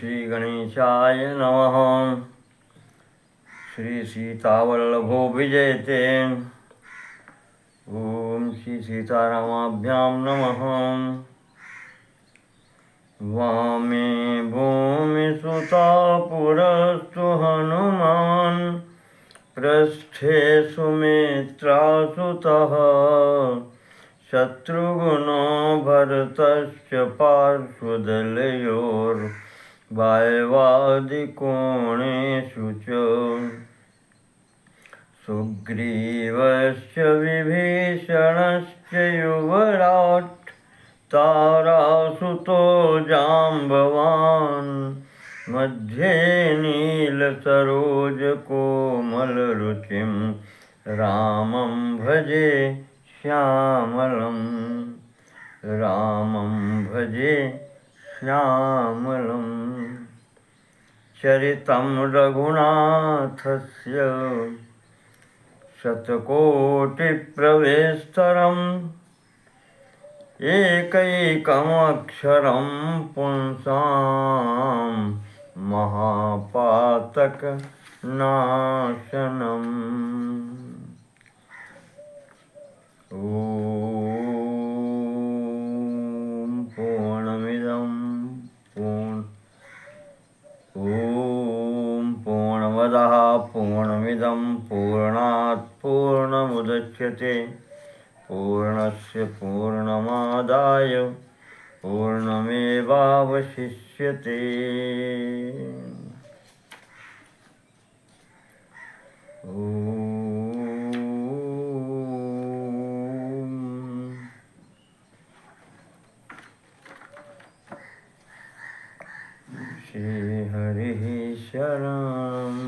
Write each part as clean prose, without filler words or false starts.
श्री गणेशाय नमः। श्री सीतावल्लभो विजयते। ओम श्री सीतारामाभ्यां नमः। वामे भूमिसुता पुरस्तु हनुमान् पृष्ठे सुमित्रासुतः शत्रुघ्नो भरतश्च पार्श्वदलयोर्वायवादिकोणेषु च सुग्रीवश्च विभीषणश्च युवराट् तारासुतो जाम्बवान् मध्ये नीलसरोजकोमलरुचिं रामं भजे श्यामलं चरितं रघुनाथस्य शतकोटिप्रवेस्तरम् एकैकमक्षरं पुंसां महापातकनाशनम्। ॐ पूर्णमदः पूर्णमिदं पूर्णात् पूर्णमुदच्यते पूर्णस्य पूर्णमादाय पूर्णमेवावशिष्यते। श्री हरिः शरणम्।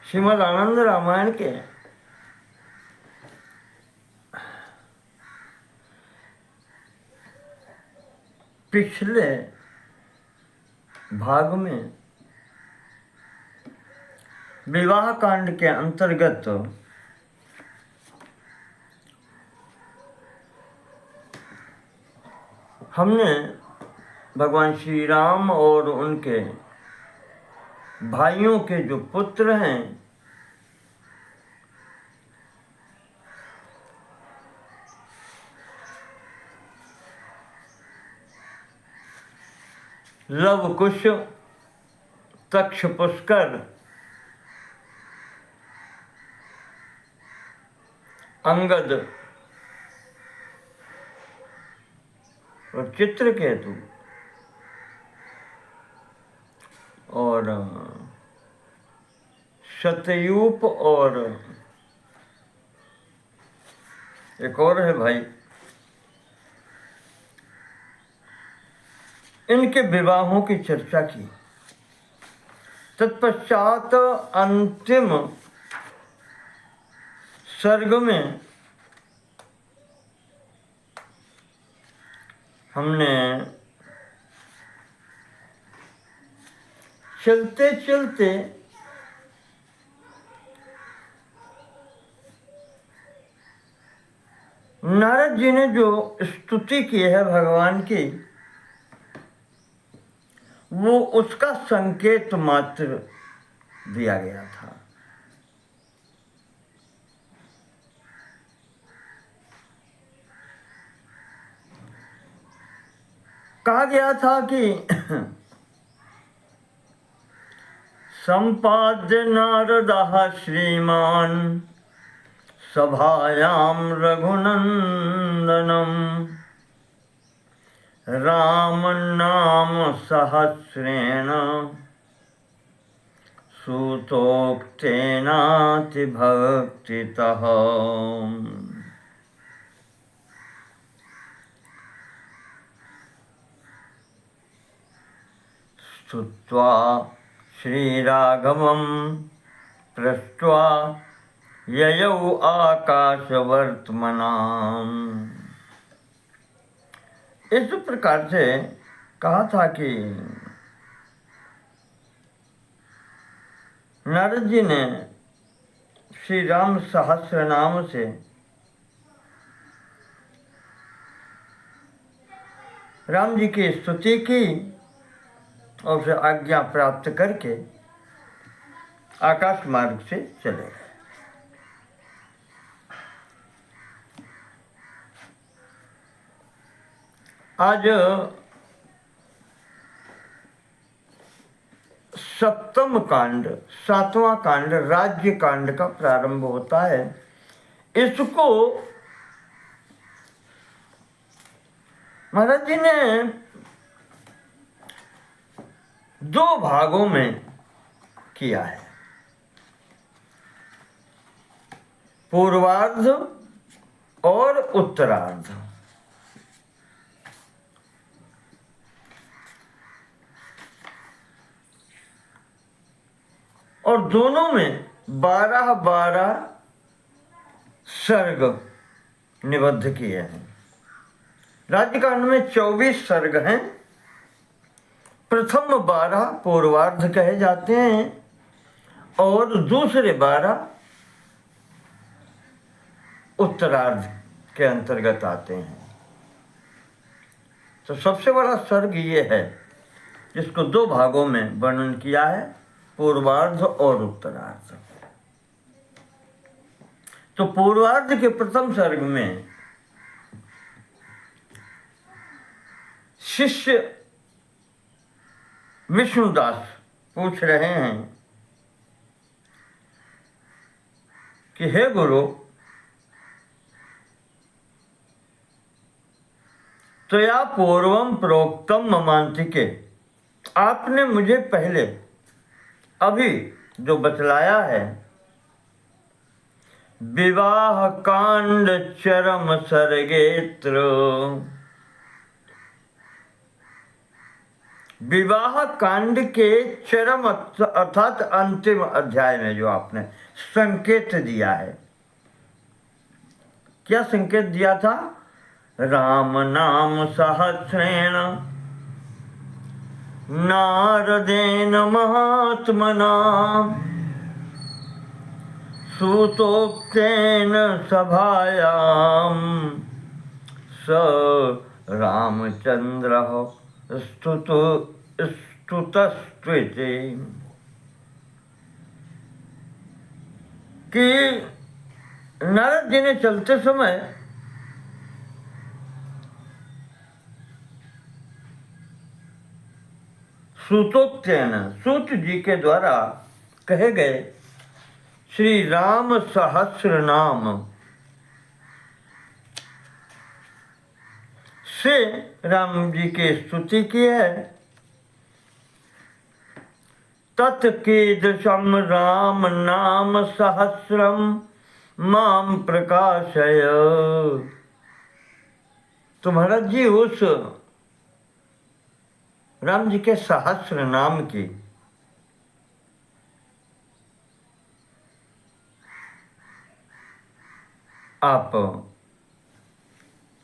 श्रीमद् आनंद रामायण के पिछले भाग में विवाह कांड के अंतर्गत हमने भगवान श्री राम और उनके भाइयों के जो पुत्र हैं लव कुश, तक्ष, पुष्कर, अंगद और चित्रकेतु और शतयूप और एक और है भाई, इनके विवाहों की चर्चा की। तत्पश्चात अंतिम सर्ग में हमने चलते चलते नारद जी ने जो स्तुति की है भगवान की, वो उसका संकेत मात्र दिया गया था। कहा गया था कि संपाद्य नारदः श्रीमान् सभायां रघुनंदनम् रामनाम सहस्रेण सूतोक्तेनातिभक्तितः। स्तुत्वा श्रीराघवं पृष्ट्वा ययौ आकाशवर्त्मनाम्। इस प्रकार से कहा था कि नारद जी ने श्री राम सहस्र नाम से राम जी की स्तुति की और उसे आज्ञा प्राप्त करके आकाश मार्ग से चले गए। आज सप्तम कांड, सातवां कांड, राज्य कांड का प्रारंभ होता है। इसको महाराज जी ने दो भागों में किया है, पूर्वार्ध और उत्तरार्ध। और दोनों में 12-12 सर्ग निबद्ध किए हैं। राज्यकांड में 24 सर्ग हैं। प्रथम 12 पूर्वार्ध कहे जाते हैं और दूसरे 12 उत्तरार्ध के अंतर्गत आते हैं। तो सबसे बड़ा सर्ग ये है जिसको दो भागों में वर्णन किया है, पूर्वार्ध और उत्तरार्ध। तो पूर्वार्ध के प्रथम सर्ग में शिष्य विष्णुदास पूछ रहे हैं कि हे गुरु, तो या पूर्वम प्रोक्तम ममांतिके, आपने मुझे पहले अभी जो बतलाया है विवाह कांड चरम सर्गेत्र, विवाह कांड के चरम अर्थात अंतिम अध्याय में जो आपने संकेत दिया है। क्या संकेत दिया था? राम नाम सहस्रेण नारदेन महात्मना सूतोक्तेन सभायां स रामचंद्रः स्तुतस्त्विति। कि नारद जी ने चलते समय सूतोक्तेन, सूत जी के द्वारा कहे गए श्री राम सहस्र नाम से राम जी की स्तुति की है। तत्कीदृशं राम नाम सहस्रम माम प्रकाशय। तो महाराज जी उस राम जी के सहस्र नाम की आप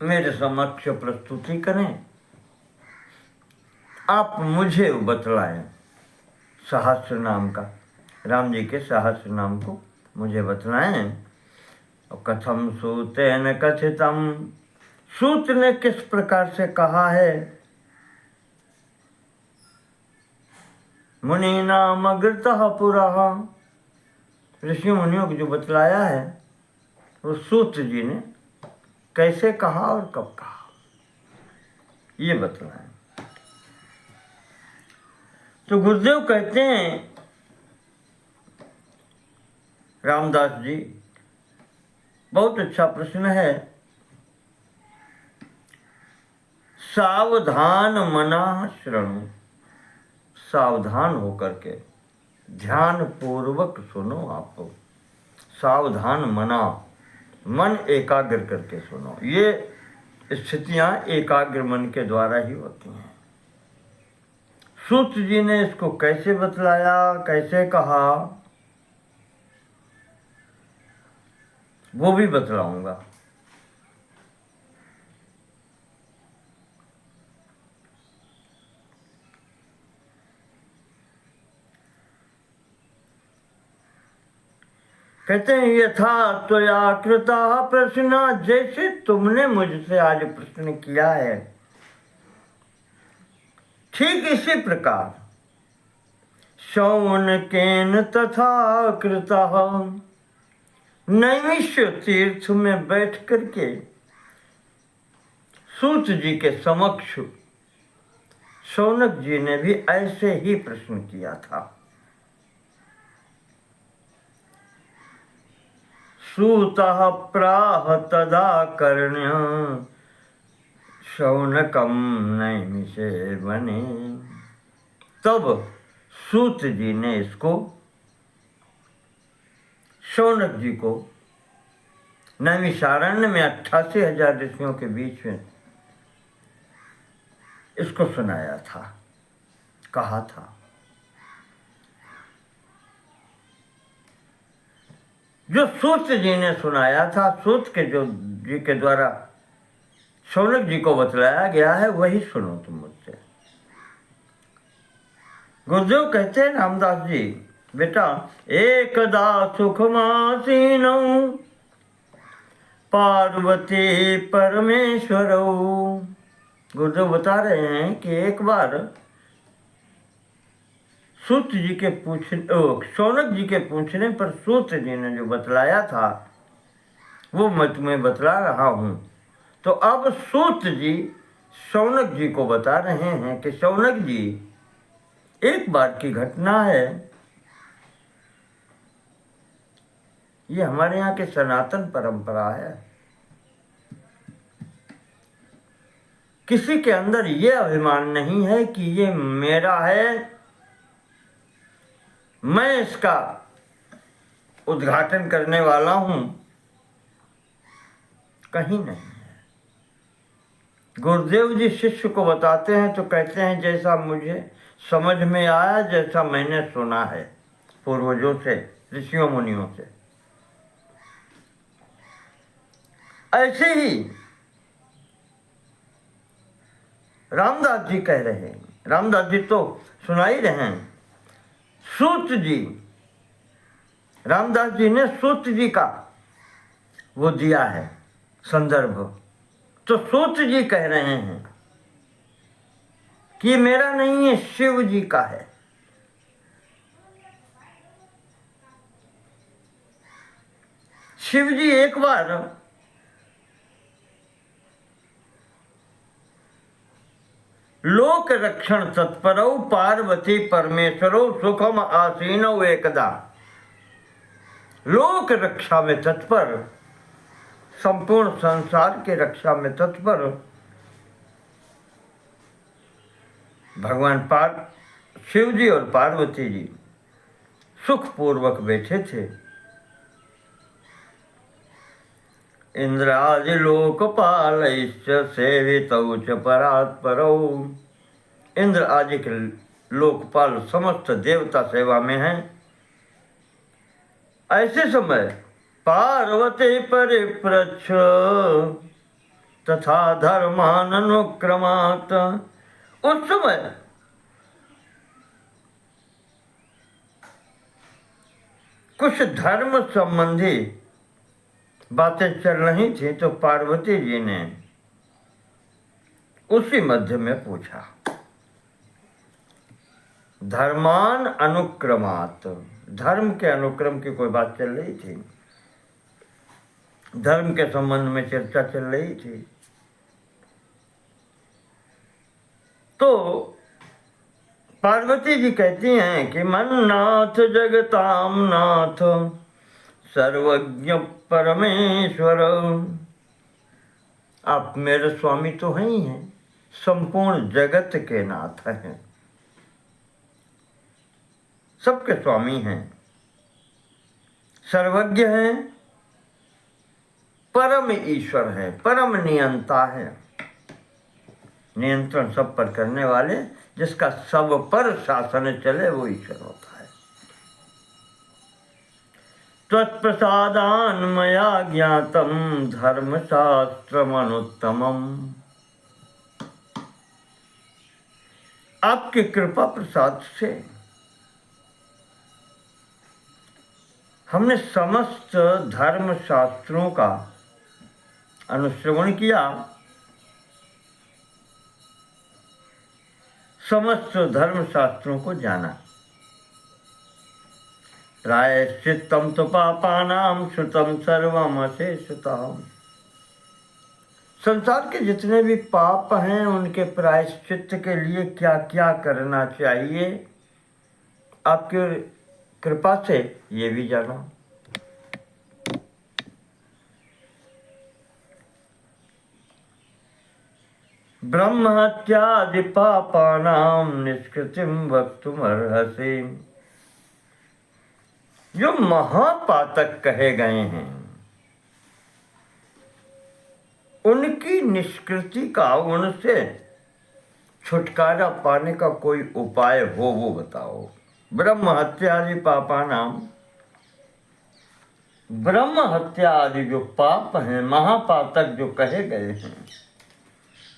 मेरे समक्ष प्रस्तुति करें, आप मुझे बतलाएं सहस्र नाम का, राम जी के सहस्र नाम को मुझे बतलाएं। और कथम सूतेन कथितम, सूत ने किस प्रकार से कहा है? मुनि नाम अग्रतः पुरः, ऋषि मुनियों को जो बतलाया है वो सूत जी ने कैसे कहा और कब कहा, ये बतलाएं। तो गुरुदेव कहते हैं, रामदास जी, बहुत अच्छा प्रश्न है। सावधान मना श्रृणु, सावधान होकर के ध्यान पूर्वक सुनो। आप सावधान मना, मन एकाग्र करके सुनो। ये स्थितियां एकाग्र मन के द्वारा ही होती हैं। सूत जी ने इसको कैसे बतलाया, कैसे कहा? वो भी बतलाऊंगा। कहते हैं यथा त्वया कृता प्रश्न, जैसे तुमने मुझसे आज प्रश्न किया है ठीक इसी प्रकार शौनकेन तथा कृतः, नैमिष्य तीर्थ में बैठ करके सूत जी के समक्ष शौनक जी ने भी ऐसे ही प्रश्न किया था। सूतः प्राह तदा कर्ण्य शौनकम नैमिषे बने। तब सूत जी ने इसको शौनक जी को नैमिषारण्य में 88,000 ऋषियों के बीच में इसको सुनाया था, कहा था। जो सूत जी ने सुनाया था, सूत के जो जी के द्वारा शौनक जी को बतलाया गया है, वही सुनो तुम मुझसे। गुरुदेव कहते हैं रामदास जी, बेटा एकदा सुखमासीनौ पार्वती परमेश्वर। गुरुदेव बता रहे हैं कि एक बार सूत जी के शौनक जी के पूछने पर सूत जी ने जो बतलाया था वो मैं तुम्हें बतला रहा हूं। तो अब सूत जी शौनक जी को बता रहे हैं कि शौनक जी, एक बार की घटना है, ये हमारे यहाँ के सनातन परंपरा है। किसी के अंदर ये अभिमान नहीं है कि ये मेरा है, मैं इसका उद्घाटन करने वाला हूं, कहीं नहीं है। गुरुदेव जी शिष्य को बताते हैं तो कहते हैं जैसा मुझे समझ में आया, जैसा मैंने सुना है पूर्वजों से, ऋषियों मुनियों से, ऐसे ही रामदास जी कह रहे हैं। रामदास जी तो सुना ही रहे हैं। सूत जी, रामदास जी ने सूत जी का वो दिया है संदर्भ। तो सूत जी कह रहे हैं कि मेरा नहीं है, शिव जी का है। शिव जी एक बार लोक रक्षण तत्परौ पार्वती परमेश्वरो सुखम आसीनौ एकदा। लोक रक्षा में तत्पर, संपूर्ण संसार के रक्षा में तत्पर भगवान शिव जी और पार्वती जी सुखपूर्वक बैठे थे। इंद्रादि लोकपालैश्च सेवितौ च परात्परौ। इंद्र आदि के लोकपाल समस्त देवता सेवा में हैं। ऐसे समय पार्वती परिपृच्छ तथा धर्मान अनुक्रमात्। उस समय कुछ धर्म संबंधी बातें चल रही थी, तो पार्वती जी ने उसी मध्य में पूछा, धर्मान अनुक्रमात्। धर्म के अनुक्रम की कोई बात चल रही थी, धर्म के संबंध में चर्चा चल रही थी। तो पार्वती जी कहती हैं कि मन नाथ जगताम नाथ सर्वज्ञ परमेश्वर। आप मेरे स्वामी तो हैं ही हैं, संपूर्ण जगत के नाथ हैं, सबके स्वामी हैं, सर्वज्ञ हैं, परम ईश्वर हैं, परम नियंता हैं। नियंत्रण सब पर करने वाले, जिसका सब पर शासन चले, वो ईश्वर होता है। त्वत्प्रसादान् मया ज्ञातं धर्मशास्त्रमनुत्तमम्। आपकी कृपा प्रसाद से हमने समस्त धर्म शास्त्रों का अनुश्रवण किया, समस्त धर्म शास्त्रों को जाना। प्रायश्चित्तम तो पापानां श्रुतम सर्वम अशेषतः। संसार के जितने भी पाप हैं उनके प्रायश्चित्त के लिए क्या क्या करना चाहिए, आपकी कृपा से ये भी जाना। ब्रह्म हत्यादि पापानां निष्कृतिम वक्तुमर्हसि। जो महापातक कहे गए हैं उनकी निष्कृति का, उनसे छुटकारा पाने का कोई उपाय हो वो बताओ। ब्रह्म हत्या आदि पापानाम, ब्रह्म हत्या आदि जो पाप हैं, महापातक जो कहे गए हैं,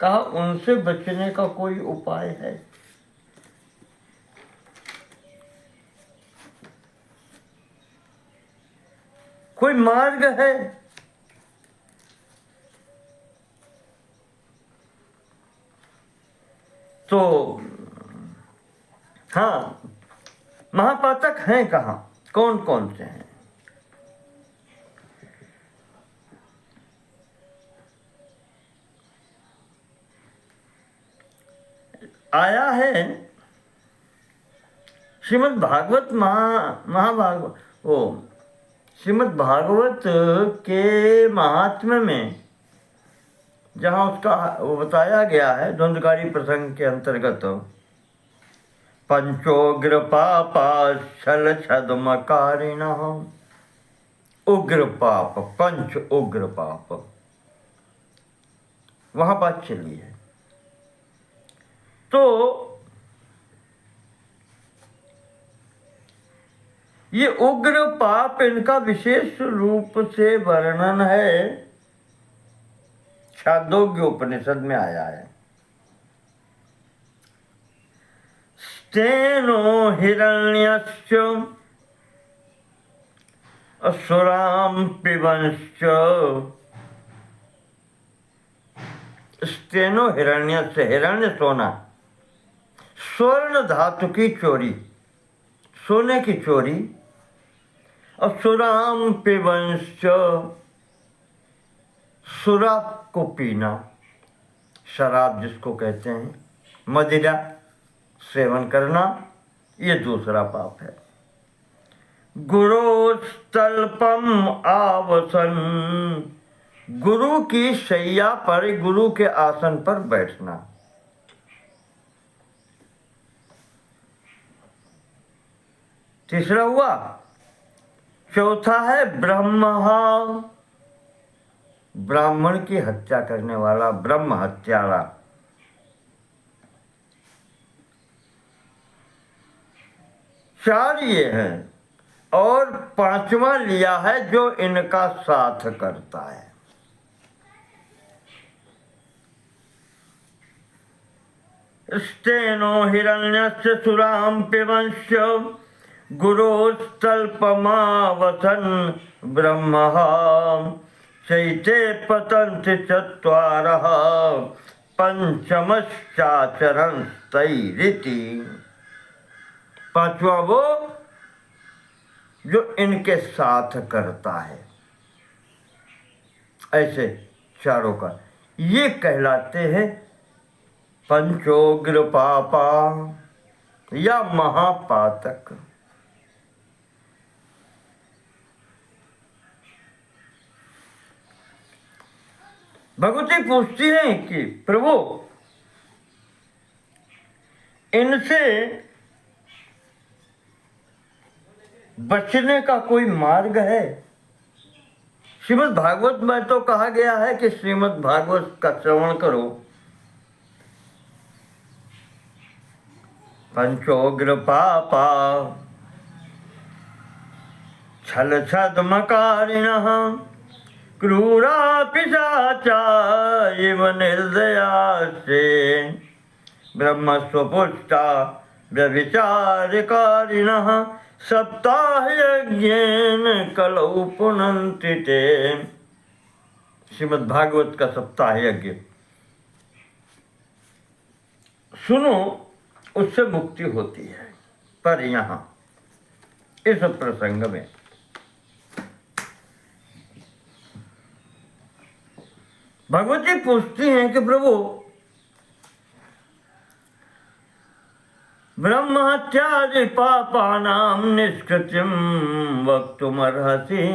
कहा उनसे बचने का कोई उपाय है? कोई मार्ग है? तो हाँ, महापातक हैं कहाँ, कौन कौन से हैं? आया है श्रीमद् भागवत महाभागवत, वो श्रीमद् भागवत के महात्म्य में, जहाँ उसका वो बताया गया है द्वंद्वकारी प्रसंग के अंतर्गत, पंचोग्र पापा छल छद्मकारिण, उग्र पाप, पंच उग्र पाप, वहां बात चली है। तो ये उग्र पाप, इनका विशेष रूप से वर्णन है छांदोग्य उपनिषद में आया है। स्तेनो हिरण्यश्च असुराम पिबंश्च। स्तेनो हिरण्यस्य, हिरण्य सोना, स्वर्ण धातु की चोरी, सोने की चोरी, असुराम पिबंश्च, सुरा को पीना, शराब जिसको कहते हैं, मदिरा सेवन करना, ये दूसरा पाप है। गुरोस्तल्पम आवसन, गुरु की शैया पर, गुरु के आसन पर बैठना। तीसरा हुआ। चौथा है ब्रह्महा, ब्राह्मण की हत्या करने वाला, ब्रह्म हत्यारा। चार ये हैं, और पांचवा लिया है जो इनका साथ करता है। स्तेनो हिरण्यस्य सुराम पिबंश्च गुरोस्तल्पमावसन ब्रह्मः चैते पतन्ति चत्वारः पंचमश्चाचरंस्तैरिति। पांचवा वो जो इनके साथ करता है। ऐसे चारों का ये कहलाते हैं पंचोग्र पापा या महापातक। भगवती पूछती हैं कि प्रभु इनसे बचने का कोई मार्ग है? श्रीमद् भागवत में तो कहा गया है कि श्रीमद् भागवत का श्रवण करो। पंचोग्र पापा छल छद्मकारिणः क्रूरा पिशाचा इव निर्दयास्ते ब्रह्मस्वपुष्टा व्यभिचारिकारिणः सप्ताहयज्ञेन कलौ पुनन्ति ते। श्रीमद् भागवत का सप्ताह यज्ञ सुनो, उससे मुक्ति होती है। पर यहाँ इस प्रसंग में भगवती पूछती हैं कि प्रभु, ब्रह्महत्यादि पापानां निष्कृतिं वक्तुमर्हसि।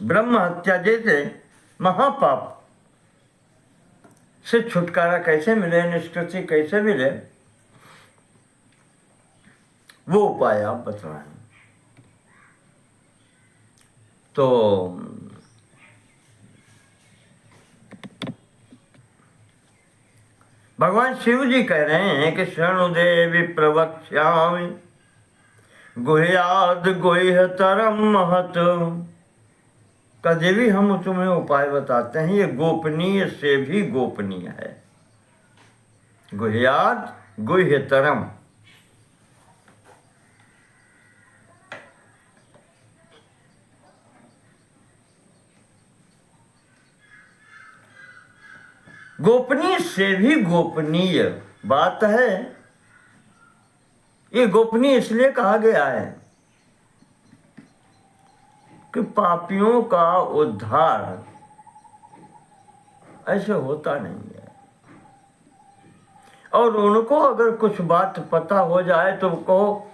ब्रह्म हत्या जैसे महापाप से छुटकारा कैसे मिले, निष्कृति कैसे मिले, वो उपाय आप बतलाएं। तो भगवान शिव जी कह रहे हैं कि शरणु देवी प्रवक्ष्यामि गुह्याद गुह्यतरम महत। का देवी हम तुम्हें उपाय बताते हैं, ये गोपनीय से भी गोपनीय है। गुह्याद गुह्यतरम, गोपनीय से भी गोपनीय बात है। ये गोपनीय इसलिए कहा गया है कि पापियों का उद्धार ऐसे होता नहीं है, और उनको अगर कुछ बात पता हो जाए तो कहो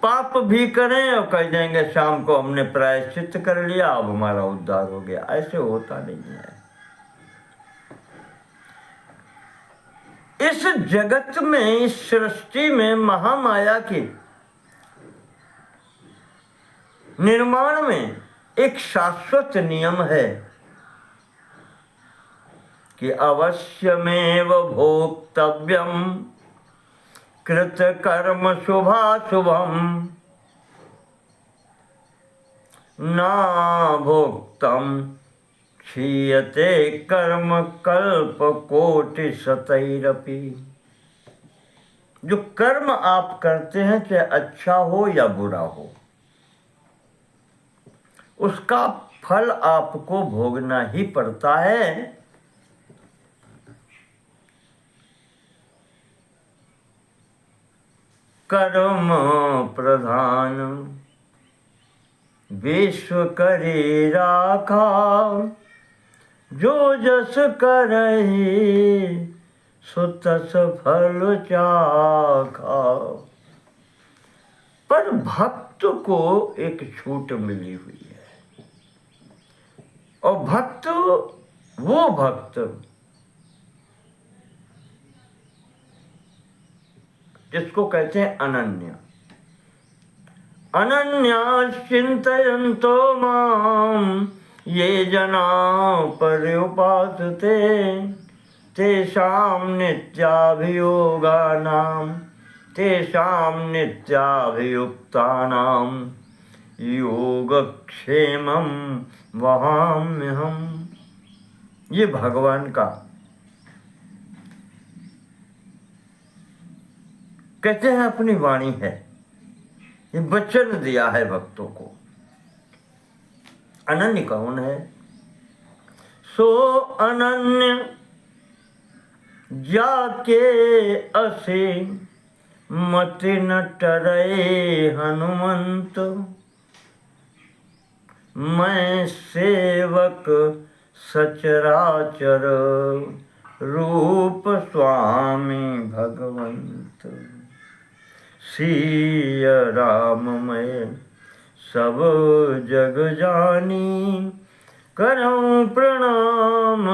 पाप भी करें और कह देंगे शाम को हमने प्रायश्चित कर लिया, अब हमारा उद्धार हो गया। ऐसे होता नहीं है। इस जगत में, इस सृष्टि में महामाया के निर्माण में एक शाश्वत नियम है कि अवश्यमेव भोक्तव्यम कृत कर्म शुभाशुभम ना भोक्तम क्षीयते कर्म कल्प कोटि शतैरपि। जो कर्म आप करते हैं, चाहे अच्छा हो या बुरा हो, उसका फल आपको भोगना ही पड़ता है। कर्म प्रधान विश्व करे राखा, जो जस करहि सो तस फल चाखा। पर भक्त को एक छूट मिली हुई है, और भक्त वो भक्त जिसको कहते हैं अनन्य। अनन्या चिंतयन्तो माम ये जना पर्युपासते तेषां नित्याभियोगानां तेषां नित्याभियुक्तानां योगक्षेमं वहाम्यहम्। ये भगवान का कहते हैं अपनी वाणी है, ये वचन दिया है भक्तों को। अनन्य कौन है? सो अनन्य जाके असे मति न टरे हनुमंत। मैं सेवक सचराचर रूप स्वामी भगवंत। सिय राम मैं सब जग जानी करऊं प्रणाम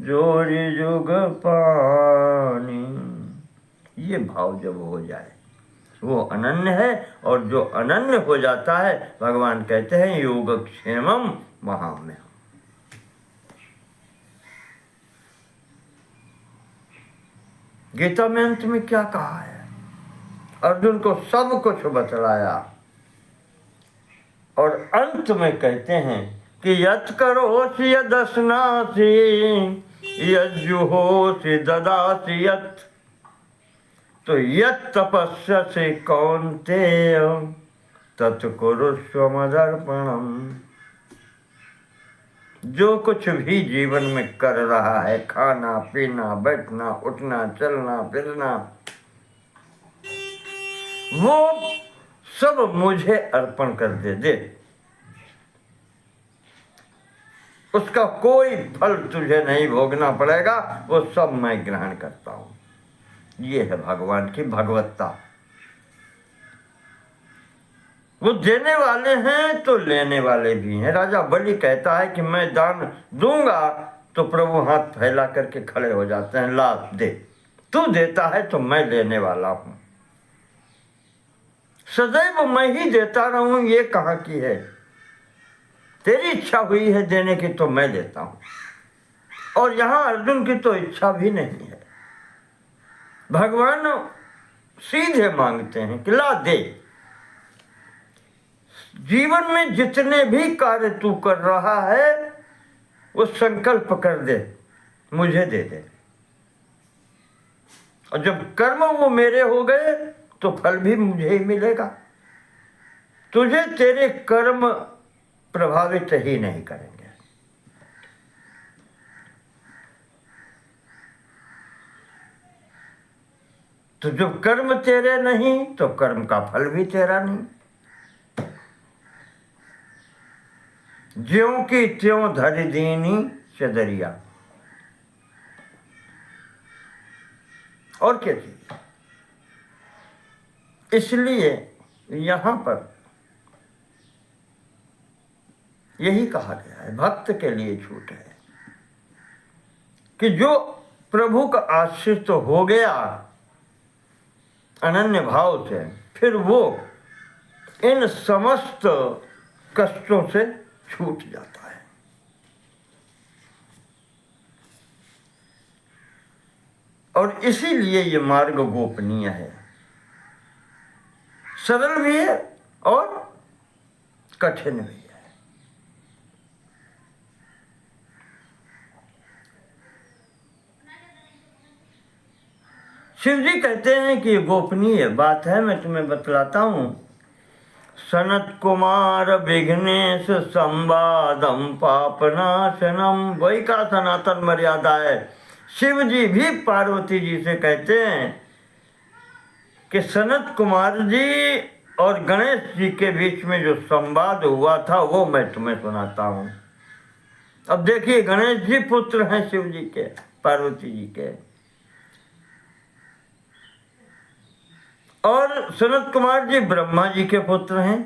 जोरि जुग पानी। ये भाव जब हो जाए वो अनन्य है, और जो अनन्य हो जाता है भगवान कहते हैं योगक्षेमम वहाम्यहम्। गीता में अंत में क्या कहा है? अर्जुन को सब कुछ बतलाया, और अंत में कहते हैं कि यत् करोसि यदश्नासि यज्जुहोसि ददासि यत्, तो यत् तपस्यसि कौन्तेय तत् कुरुष्व मदर्पणम्। जो कुछ भी जीवन में कर रहा है, खाना पीना बैठना उठना चलना फिरना, वो सब मुझे अर्पण कर दे। उसका कोई फल तुझे नहीं भोगना पड़ेगा, वो सब मैं ग्रहण करता हूं। ये है भगवान की भगवत्ता। वो देने वाले हैं तो लेने वाले भी हैं। राजा बलि कहता है कि मैं दान दूंगा, तो प्रभु हाथ फैला करके खड़े हो जाते हैं, ला दे। तू देता है तो मैं लेने वाला हूं, सदैव मैं ही देता रहूं, ये कहाँ की है? तेरी इच्छा हुई है देने की तो मैं देता हूं। और यहां अर्जुन की तो इच्छा भी नहीं है, भगवान सीधे मांगते हैं कि ला दे। जीवन में जितने भी कार्य तू कर रहा है वो संकल्प कर दे, मुझे दे दे। और जब कर्म वो मेरे हो गए तो फल भी मुझे ही मिलेगा। तुझे तेरे कर्म प्रभावित ही नहीं करेंगे। तो जब कर्म तेरे नहीं तो कर्म का फल भी तेरा नहीं। ज्यों की त्यों धरि दीनी चदरिया। और क्या चीज? इसलिए यहां पर यही कहा गया है, भक्त के लिए छूट है कि जो प्रभु का आश्रित तो हो गया अनन्य भाव से, फिर वो इन समस्त कष्टों से छूट जाता है। और इसीलिए ये मार्ग गोपनीय है, सरल भी है और कठिन भी है। शिव जी कहते हैं कि ये गोपनीय बात है, मैं तुम्हें बतलाता हूं। सनत कुमार विघ्नेश संवादम पापनाशनम, वही का सनातन मर्यादा है। शिव जी भी पार्वती जी से कहते हैं कि सनत कुमार जी और गणेश जी के बीच में जो संवाद हुआ था वो मैं तुम्हें सुनाता हूं। अब देखिए, गणेश जी पुत्र हैं शिव जी के, पार्वती जी के, और सनत कुमार जी ब्रह्मा जी के पुत्र हैं।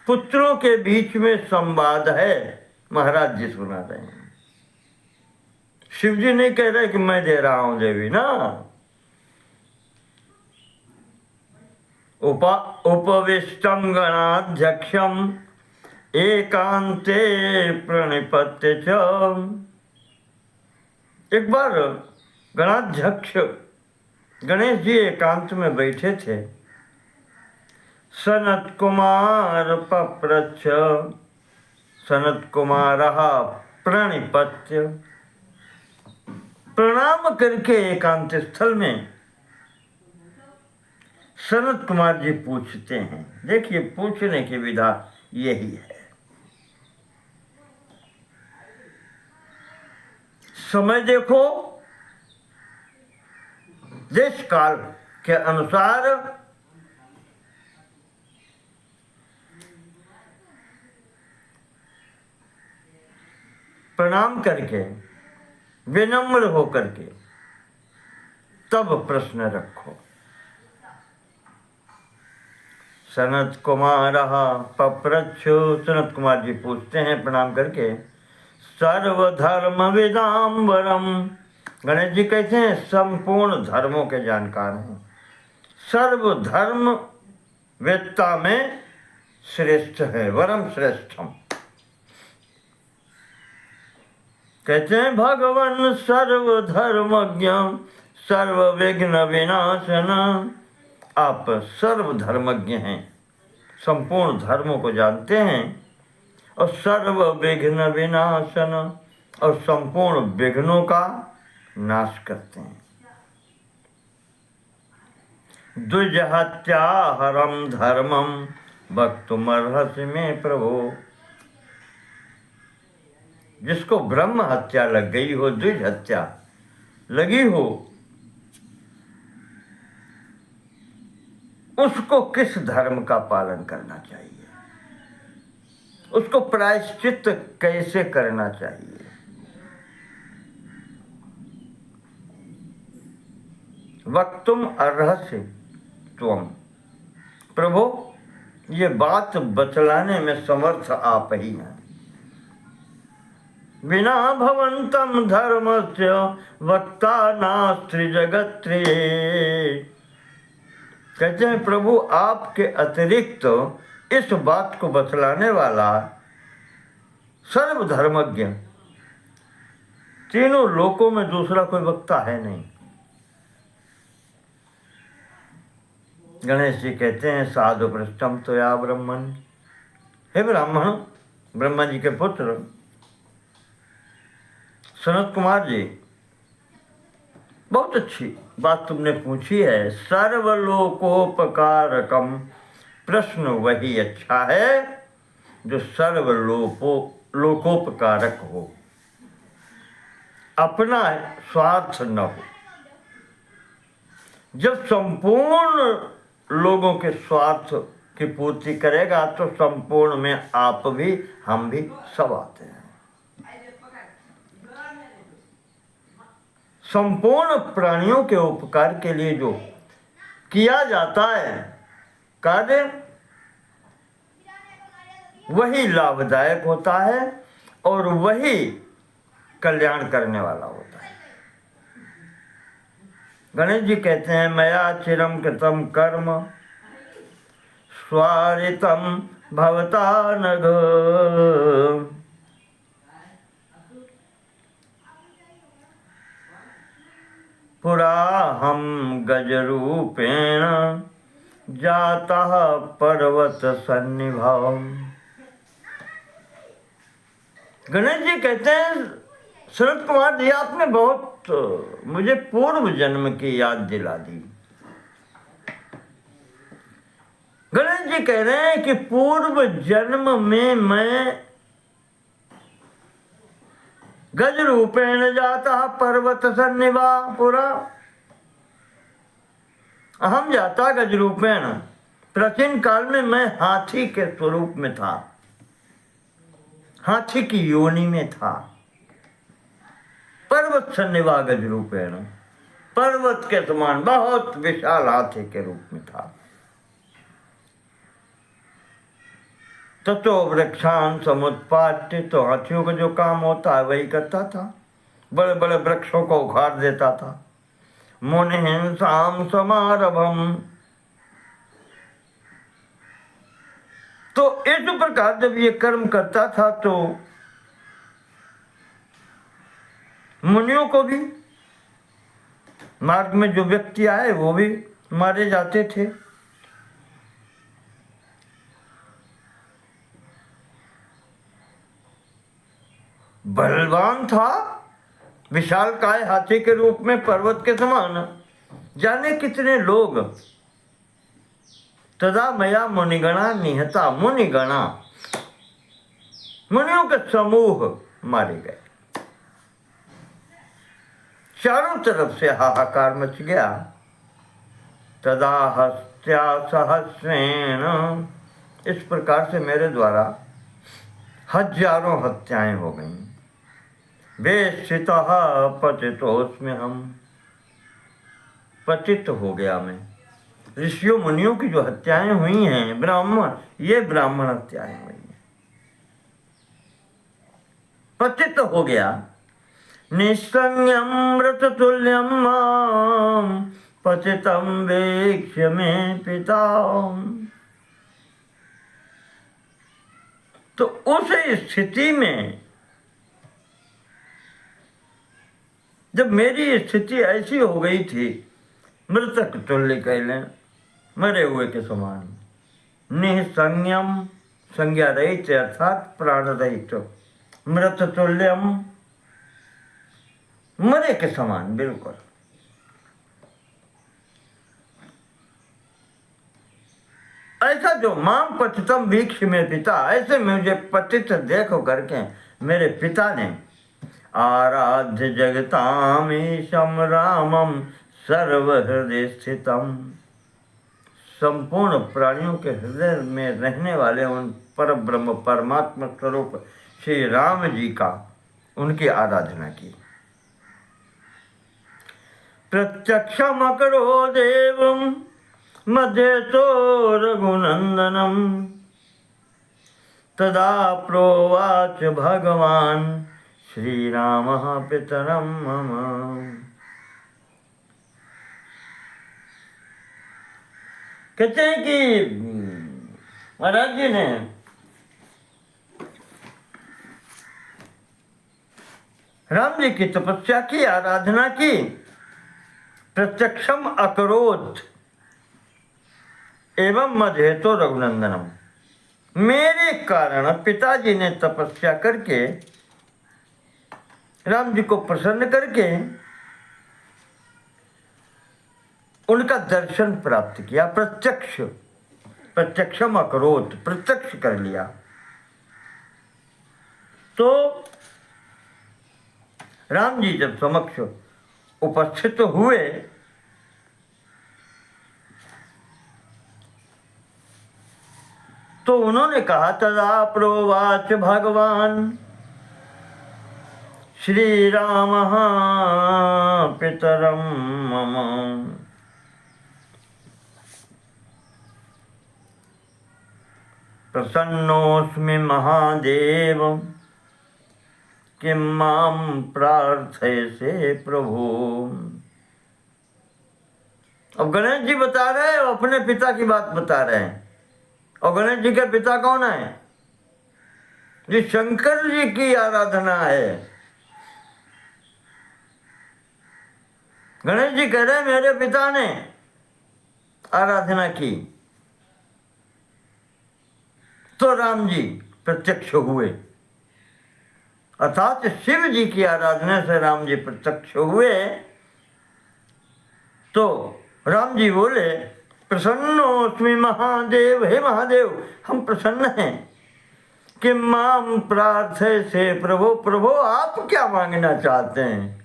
पुत्रों के बीच में संवाद है, महाराज जी सुना रहे हैं। शिव जी नहीं कह रहे कि मैं दे रहा हूं देवी ना। उपविष्टं गणाध्यक्षम एकांते प्रणिपत्य च। एक बार गणाध्यक्ष गणेश जी एकांत में बैठे थे। सनत कुमार पप्रच्छ सनत कुमार प्रणिपत्य, प्रणाम करके एकांत स्थल में सनत कुमार जी पूछते हैं। देखिए, पूछने की विधा यही है। समय देखो, देश काल के अनुसार प्रणाम करके, विनम्र होकर के तब प्रश्न रखो। सनत कुमार पप्रच्छु, सनत कुमार जी पूछते हैं प्रणाम करके, सर्वधर्म विदाम्बरम। गणेश जी कहते हैं संपूर्ण धर्मों के जानकार हैं, सर्वधर्म वेत्ता में श्रेष्ठ है, वरम श्रेष्ठम। कहते हैं भगवान सर्वधर्मज्ञ सर्वविघ्न विनाशन, आप सर्वधर्मज्ञ हैं, संपूर्ण धर्मों को जानते हैं और सर्व विघ्न विनाशन और संपूर्ण विघ्नों का नाश करते हैं। द्विजहत्या हरम धर्मम वक्तुमर्हसि में प्रभो। जिसको ब्रह्म हत्या लग गई हो, द्विज हत्या लगी हो, उसको किस धर्म का पालन करना चाहिए, उसको प्रायश्चित कैसे करना चाहिए। वक्तुम अर्हसि त्वम, प्रभु ये बात बतलाने में समर्थ आप ही हैं। बिना भवंतम धर्मस्य वक्ता नास्ति जगत्त्रये। कहते हैं प्रभु आपके अतिरिक्त इस बात को बतलाने वाला सर्वधर्मज्ञ तीनों लोकों में दूसरा कोई वक्ता है नहीं। गणेश जी कहते हैं साधु पृष्ठम तो या ब्रह्मण, हे ब्राह्मण, ब्रह्मा जी के पुत्र सनत कुमार जी, बहुत अच्छी बात तुमने पूछी है। सर्वलोकोपकारकम, प्रश्न वही अच्छा है जो सर्वलोकोपकारक हो, अपना स्वार्थ न हो। जब संपूर्ण लोगों के स्वार्थ की पूर्ति करेगा तो संपूर्ण में आप भी हम भी सब आते हैं। संपूर्ण प्राणियों के उपकार के लिए जो किया जाता है कार्य, वही लाभदायक होता है और वही कल्याण करने वाला होता है। गणेश जी कहते हैं मया चिरम कृतम कर्म स्वारितम भवता नघ। पुरा हम गजरूपेण जाता पर्वत सन्निभाव। गणेश जी कहते हैं शरद कुमार जी आपने बहुत मुझे पूर्व जन्म की याद दिला दी। गणेश जी कह रहे हैं कि पूर्व जन्म में मैं गज रूपेण जाता पर्वत सन्निभा पुरा। अहम जाता गज रूपेण, प्राचीन काल में मैं हाथी के स्वरूप में था, हाथी की योनि में था। पर्वत सन्निभा गज रूपेण, पर्वत के समान बहुत विशाल हाथी के रूप में था। ततो वृक्षान समुत्पाट्य, तो हाथियों का जो काम होता है वही करता था, बड़े बड़े वृक्षों को उखाड़ देता था। मुनिहिंसाम समारभम, तो इस प्रकार जब ये कर्म करता था तो मुनियों को भी, मार्ग में जो व्यक्ति आए वो भी मारे जाते थे। बलवान था, विशालकाय हाथी के रूप में, पर्वत के समान, जाने कितने लोग। तदा मया मुनिगणा निहता, मुनिगणा, मुनियों के समूह मारे गए। चारों तरफ से हाहाकार मच गया। तदा हत्या सहस्रेण, इस प्रकार से मेरे द्वारा हजारों हत्याएं हो गईं। वेशितः पतितोस्मि हम, पतित हो गया मैं। ऋषियों मुनियों की जो हत्याएं हुई हैं, ब्राह्मण, ये ब्राह्मण हत्याएं हुई हैं, पतित हो गया। निस्संज्ञम मृततुल्यम माम पतितम वीक्ष्य मे पिता। तो उस स्थिति में जब मेरी स्थिति ऐसी हो गई थी, मृतक तुल्य कह लें, मरे हुए के समान, निसंयम, संज्ञा रहित अर्थात प्राण रहित, मृत तुल्यम, मरे के समान बिल्कुल। ऐसा जो माम पतितम वीक्ष में पिता, ऐसे मुझे पतित देखो करके मेरे पिता ने आराध्य जगतामीशम रामम सर्वहृदय स्थितम, संपूर्ण प्राणियों के हृदय में रहने वाले उन पर ब्रह्म परमात्मा स्वरूप श्री राम जी का, उनकी आराधना की। प्रत्यक्षम अकरो देवम मध्य तो रघुनंदनम, तदा प्रोवाच भगवान श्री राम पितरम मम। कहते हैं कि महाराज जी ने राम जी की तपस्या की, आराधना की। प्रत्यक्षम अकरोत एवं मधेतो रघुनंदनम, मेरे कारण पिताजी ने तपस्या करके राम जी को प्रसन्न करके उनका दर्शन प्राप्त किया। प्रत्यक्ष, प्रत्यक्षम अकरोत, प्रत्यक्ष कर लिया। तो राम जी जब समक्ष उपस्थित हुए तो उन्होंने कहा, तदा प्रोवाच भगवान श्री राम पितरम मम, प्रसन्नोस्मि महादेव किं मां प्रार्थयसे प्रभु। अब गणेश जी बता रहे हैं, अपने पिता की बात बता रहे हैं। और गणेश जी के पिता कौन है? ये शंकर जी की आराधना है। गणेश जी कह रहे हैं मेरे पिता ने आराधना की, तो राम जी प्रत्यक्ष हुए। अर्थात शिव जी की आराधना से राम जी प्रत्यक्ष हुए। तो राम जी बोले, प्रसन्नोस्मि महादेव, हे महादेव हम प्रसन्न हैं कि माम प्रार्थय से प्रभु, प्रभु आप क्या मांगना चाहते हैं?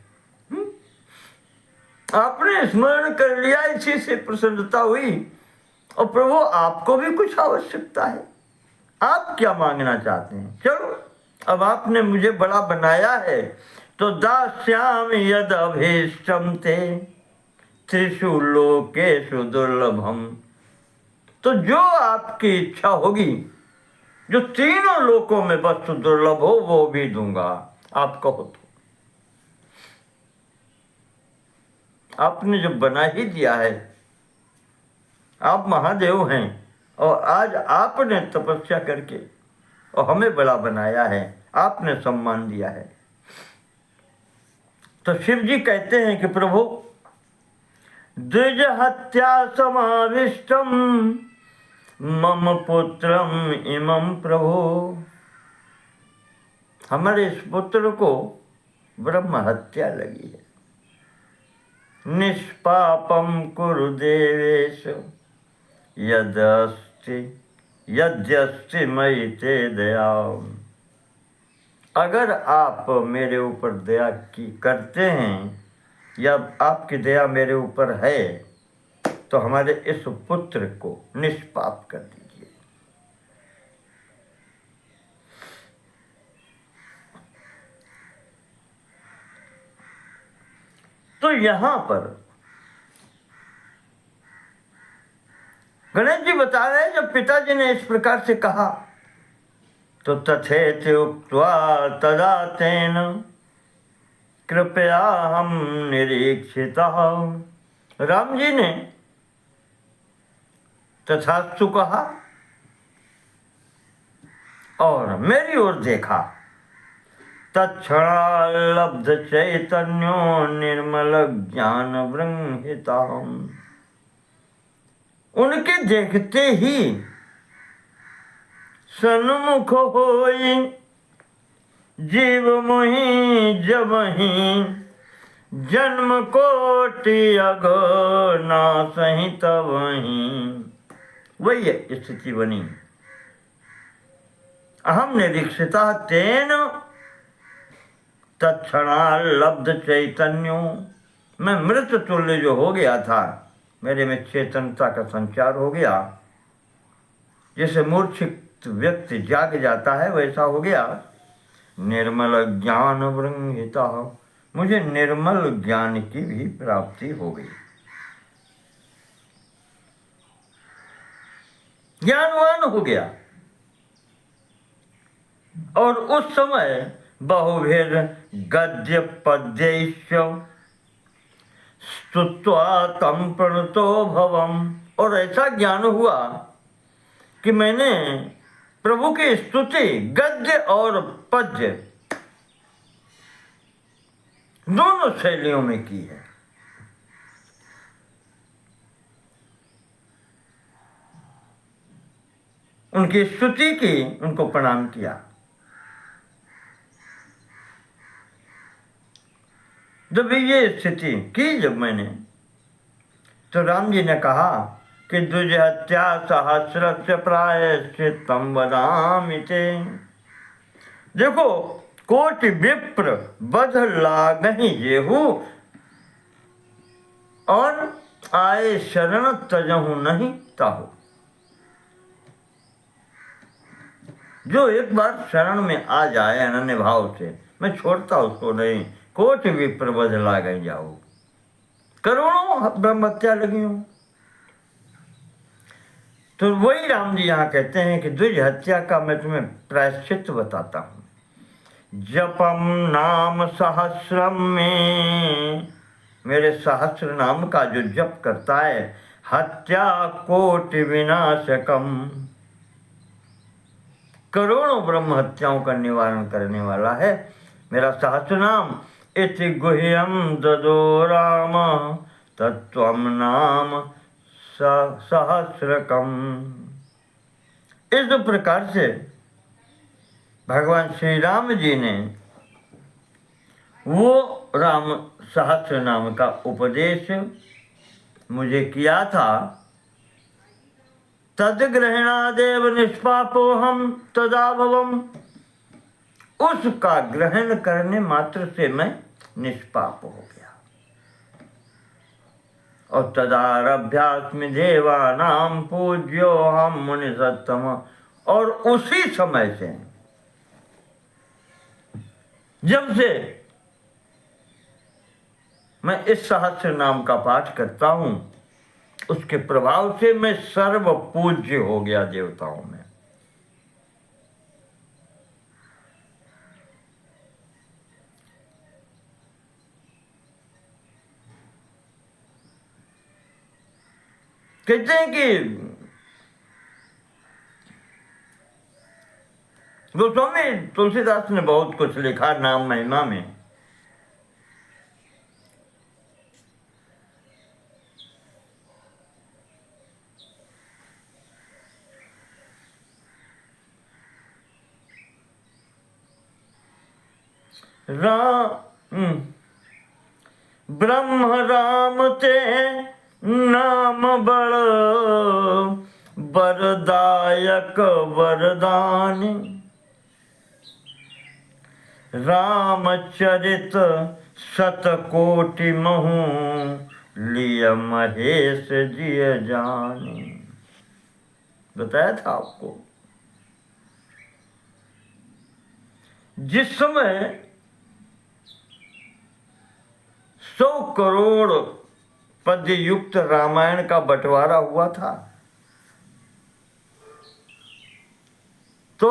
आपने स्मरण कर लिया, इसी से प्रसन्नता हुई। और प्रभु आपको भी कुछ आवश्यकता है, आप क्या मांगना चाहते हैं? चलो अब आपने मुझे बड़ा बनाया है तो दास्याम यद अभीष्टम ते त्रिषु लोकेषु दुर्लभम, तो जो आपकी इच्छा होगी, जो तीनों लोकों में वस्तु दुर्लभ हो वो भी दूंगा। आप कहो तो। आपने जो बना ही दिया है, आप महादेव हैं और आज आपने तपस्या करके और हमें बड़ा बनाया है, आपने सम्मान दिया है। तो शिव जी कहते हैं कि प्रभु द्विज हत्या समाविष्टम मम पुत्रम इमं प्रभु, हमारे इस पुत्र को ब्रह्म हत्या लगी है। निष्पापम कुरु देवेश यदस्ति यद्यस्ति मयि ते दया, अगर आप मेरे ऊपर दया की करते हैं या आपकी दया मेरे ऊपर है तो हमारे इस पुत्र को निष्पाप कर दीजिए। तो यहां पर गणेश जी बता रहे हैं, जब पिताजी ने इस प्रकार से कहा तो तथेति उक्त्वा तदा तेन कृपया हम निरीक्षितः, राम जी ने तथास्तु कहा और मेरी ओर देखा। तत्क्षणाल्लब्ध चैतन्यो निर्मल ज्ञान बृंहिता, उनके देखते ही सन्मुख होई जीव मोहि जबहि जन्म कोटि अग नासहि तबहि। वही स्थिति बनी। अहम निरीक्षिता तेन तत्क्षणाल लब्ध चैतन्यो। मैं मृत तुल्य जो हो गया था, मेरे में चेतनता का संचार हो गया। जैसे मूर्छित व्यक्ति जाग जाता है वैसा हो गया। निर्मल ज्ञान वृंगिता, मुझे निर्मल ज्ञान की भी प्राप्ति हो गई। ज्ञानवान हो गया। और उस समय बहुभिर गद्य पद्यैश्च स्तुत्वा तम प्रणतो भवम। और ऐसा ज्ञान हुआ कि मैंने प्रभु की स्तुति गद्य और पद्य दोनों शैलियों में की है। उनकी स्तुति की, उनको प्रणाम किया। जब ये स्थिति की जब मैंने, तो राम जी ने कहा कि दुज हत्या सहस्रस्य प्रायश्चित्तं वदामि ते। देखो, कोटि विप्र बध लागहि जेहू, और आए शरण तजहु नहीं ताहू। जो एक बार शरण में आ जाए अनन्य भाव से, मैं छोड़ता उसको नहीं। कोटि विप्र बध लागहि जाओ, करोड़ों ब्रह्महत्या लगी हूं। तो वही राम जी यहाँ कहते हैं कि द्विज हत्या का मैं तुम्हें प्रायश्चित बताता हूं। जपम नाम सहस्रम में, मेरे सहस्र नाम का जो जप करता है, हत्या कोटि विनाशकम, करोड़ों ब्रह्म हत्याओं का निवारण करने वाला है मेरा सहस्र नाम। इति गुह्यम ददो राम तत्त्वम नाम सहस्रकम। इस प्रकार से भगवान श्री राम जी ने वो राम सहस्र नाम का उपदेश मुझे किया था। तद्ग्रहणादेव निष्पापोहम तदाभवम, उसका ग्रहण करने मात्र से मैं निष्पाप हो गया। और तदारभ्यास्मि देवानां पूज्यो हम मुनि सत्तम, और उसी समय से, जब से मैं इस सहस्र नाम का पाठ करता हूं, उसके प्रभाव से मैं सर्व पूज्य हो गया देवताओं में। कहते हैं कि गोस्वामी तुलसीदास ने बहुत कुछ लिखा नाम महिमा में। ब्रह्म राम ते नाम बड़ वरदायक वरदानी, रामचरित शतकोटि महु लिय महेश जिय जानी। बताया था आपको, जिस समय 100 करोड़ पद्य युक्त रामायण का बंटवारा हुआ था, तो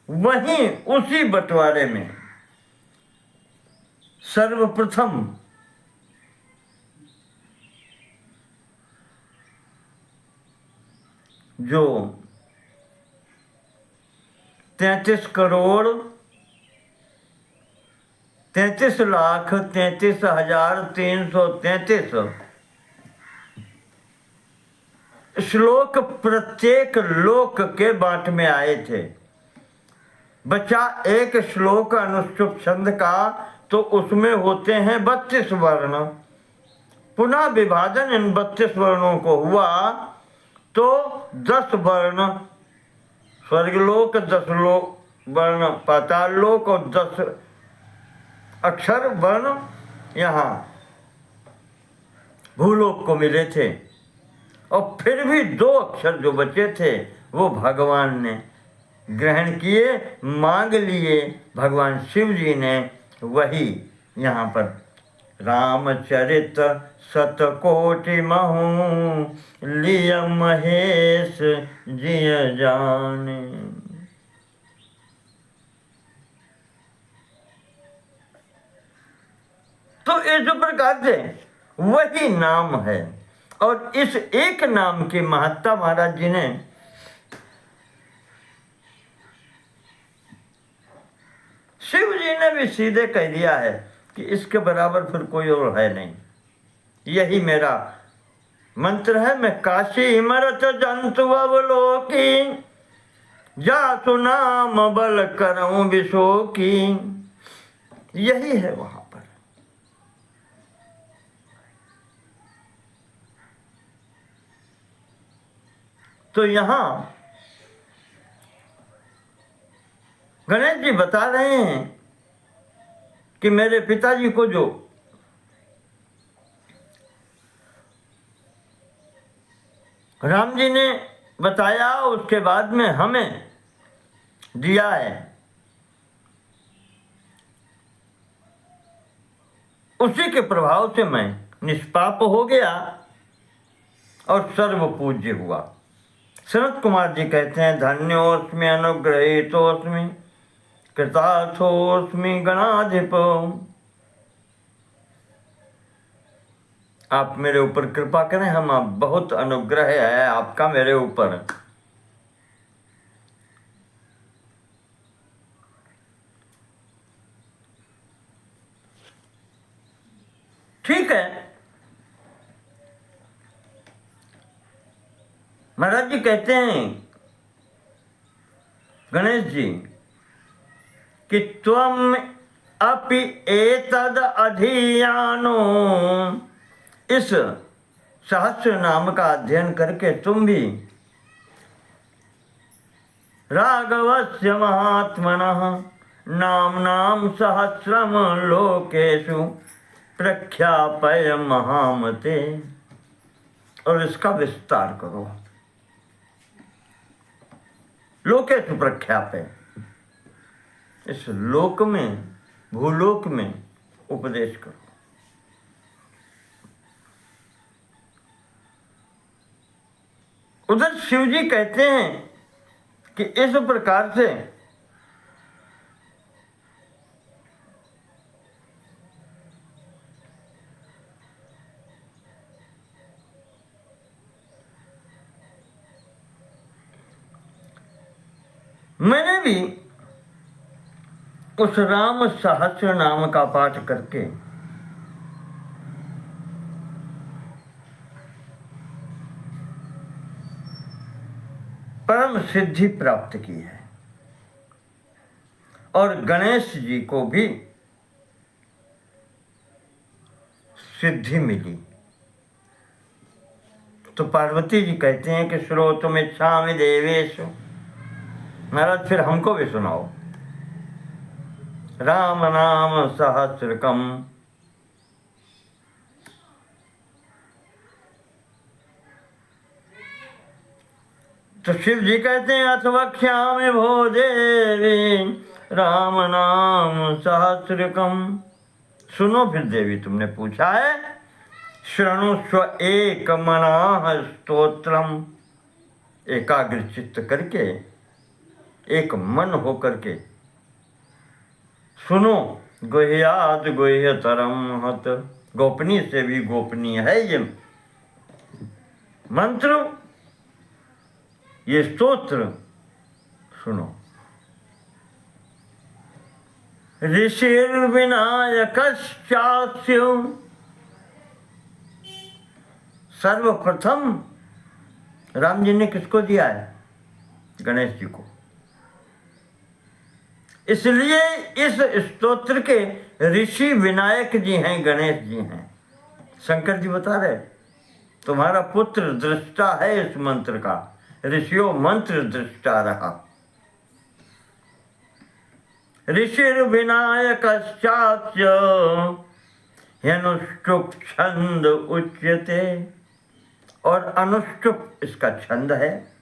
वहीं उसी बंटवारे में सर्वप्रथम जो 33 करोड़ 33,33,333 श्लोक प्रत्येक लोक के बांट में आए थे। बचा एक श्लोक अनुष्टुप छंद का, तो उसमें होते हैं 32 वर्ण। पुनः विभाजन इन 32 वर्णों को हुआ तो 10 वर्ण स्वर्गलोक, 10 वर्ण पाताल लोक और 10 अक्षर वर्ण यहाँ भूलोक को मिले थे। और फिर भी 2 अक्षर जो बचे थे वो भगवान ने ग्रहण किए, मांग लिए भगवान शिव जी ने। वही यहाँ पर रामचरित शतकोटि महु लिय महेश जिय जाने। तो इस प्रकार से वही नाम है। और इस एक नाम की महत्ता महाराज जी ने शिव जी ने भी सीधे कह दिया है कि इसके बराबर फिर कोई और है नहीं। यही मेरा मंत्र है। मैं काशी मरत जंतु अवलोकी, जासु नाम बल करऊं विशोकी। यही है वहां पर। तो यहां गणेश जी बता रहे हैं कि मेरे पिताजी को जो राम जी ने बताया उसके बाद में हमें दिया है, उसी के प्रभाव से मैं निष्पाप हो गया और सर्व पूज्य हुआ। सनत कुमार जी कहते हैं, धन्योस्मि अनुग्रहीतोस्मि कृतार्थोस्मि गणाधिप। आप मेरे ऊपर कृपा करें, हम आप बहुत अनुग्रह है आपका मेरे ऊपर। ठीक है, महाराज जी कहते हैं गणेश जी कि त्वम अपि एतद अधियानो, इस सहस्र नाम का अध्ययन करके तुम भी राघवस्य महात्मनः नाम नाम सहस्रम लोकेषु प्रख्यापय महामते, और इसका विस्तार करो। लोकेषु प्रख्यापय, इस लोक में भूलोक में उपदेश करो। उधर शिव जी कहते हैं कि इस प्रकार से मैंने भी उस राम सहस्र नाम का पाठ करके परम सिद्धि प्राप्त की है, और गणेश जी को भी सिद्धि मिली। तो पार्वती जी कहते हैं कि श्रोतुमिच्छामि देवेश। महाराज फिर हमको भी सुनाओ। राम नाम सहस्रकम, तो शिव जी कहते हैं अथ वक्ष्यामि भो देवी राम नाम सहस्रकम। सुनो फिर देवी, तुमने पूछा है, शृणुस्व एक मनाः स्तोत्रम, एकाग्र चित्त करके एक मन हो करके सुनो। गुह्याद गुह्यतरम हत, गोपनीय से भी गोपनीय है ये मंत्र, ये स्तोत्र सुनो। ऋषिर्विनायकश्चास्य, सर्वप्रथम राम जी ने किसको दिया है? गणेश जी को। इसलिए इस स्तोत्र के ऋषि विनायक जी हैं, गणेश जी हैं। शंकर जी बता रहे तुम्हारा पुत्र दृष्टा है इस मंत्र का, ऋषियों मंत्र दृष्टा रहा। ऋषिर विनायकश्चास्य अनुष्टुप छंद उच्यते। और अनुष्टुप इसका छंद है।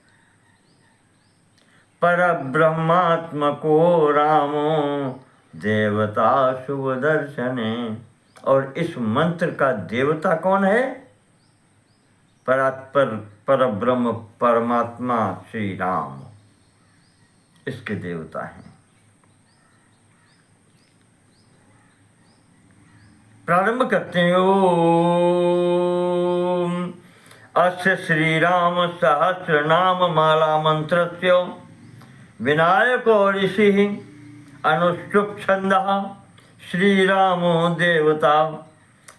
पर ब्रह्मात्मको रामो देवता शुभ दर्शने। और इस मंत्र का देवता कौन है? पर ब्रह्म परमात्मा श्री राम इसके देवता हैं। प्रारंभ करते हैं। ओम अस्य श्री राम सहस्र नाम माला मंत्रस्य विनायको ऋषि अनुष्टुप छंदः श्रीरामो देवता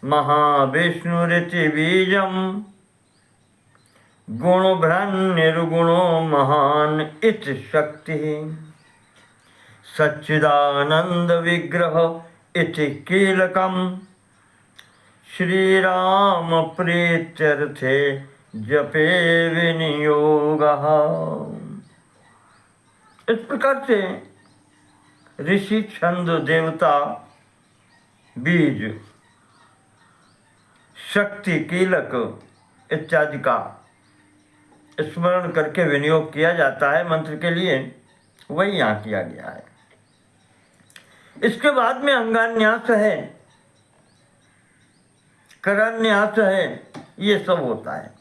महाविष्णुरिति बीजम गुणभ्रन निर्गुणो महान इति शक्ति सच्चिदानंद विग्रह इति कीलकम श्रीराम प्रीत्यर्थे जपे विनियोगः। इस प्रकार से ऋषि, छंद, देवता, बीज, शक्ति, कीलक इत्यादि का स्मरण करके विनियोग किया जाता है मंत्र के लिए। वही यहाँ किया गया है। इसके बाद में अंगान्यास है, करान्यास है, ये सब होता है।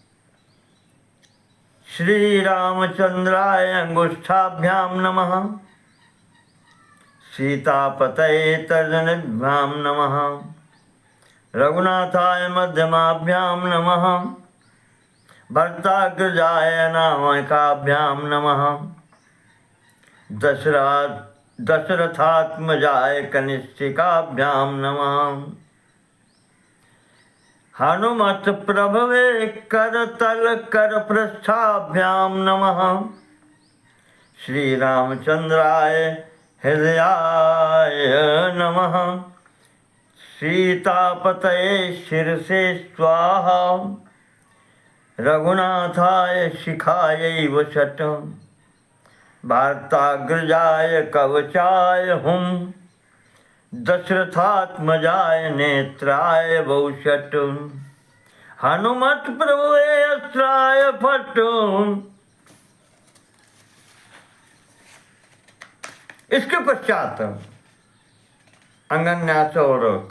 श्री रामचंद्राय अंगुष्ठाभ्याम नमः, सीतापतये तर्जनीभ्याम नमः, रघुनाथाय मध्यमाभ्याम नमः, भर्ताग्रजाय नामकाभ्याम नमः, दशरथात्मजाय कनिष्ठिकाभ्याम नमः, हनुमत प्रभवे करतल कर पृष्ठाभ्याम नमः, श्री रामचंद्राय हृदयाय नमः, सीतापतये शिरसे स्वाहा, रघुनाथाय शिखायै वषट्, भारताग्रजाय कवचाय हुम, दशरथात्मजाय नेत्राय वौषट्, हनुमत प्रभवे अस्त्राय फट्। इसके पश्चात अंगन्यास और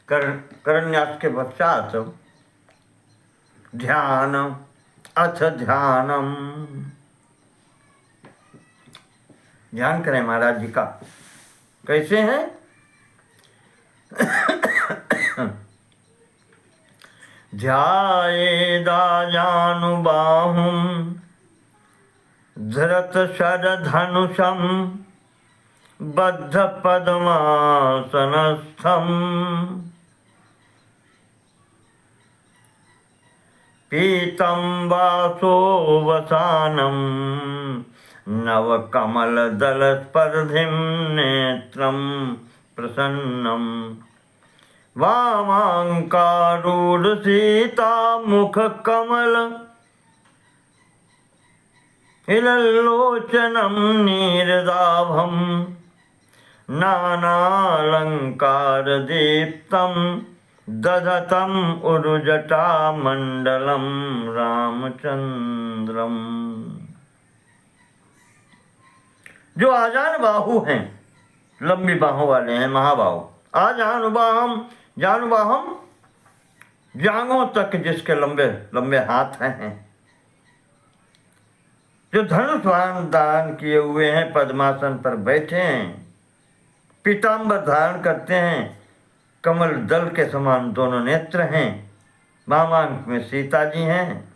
करन्यास के पश्चात ध्यान, अथ ध्यानम। ध्यान करें महाराज जी का। कैसे हैं? ध्यायेदाजानुबाहुं धृतशरधनुषं बद्धपद्मासनस्थं, पीतं नवकमलदलस्पर्धिं नेत्रं प्रसन्नं, वामाङ्कारूढ सीतामुखकमल हिलल्लोचनं नीरदाभं, नानालङ्कारदीप्तं दधतं उरुजटामण्डलं रामचन्द्रम्। जो आजान बाहु हैं, लंबी बाहों वाले हैं, महाबाहु। आजानुबाहम, जानुबाहम जांघों तक जिसके लंबे लंबे हाथ हैं, जो धनुष दान किए हुए हैं, पद्मासन पर बैठे हैं, पीताम्बर धारण करते हैं, कमल दल के समान दोनों नेत्र हैं, वामांक में सीता जी हैं।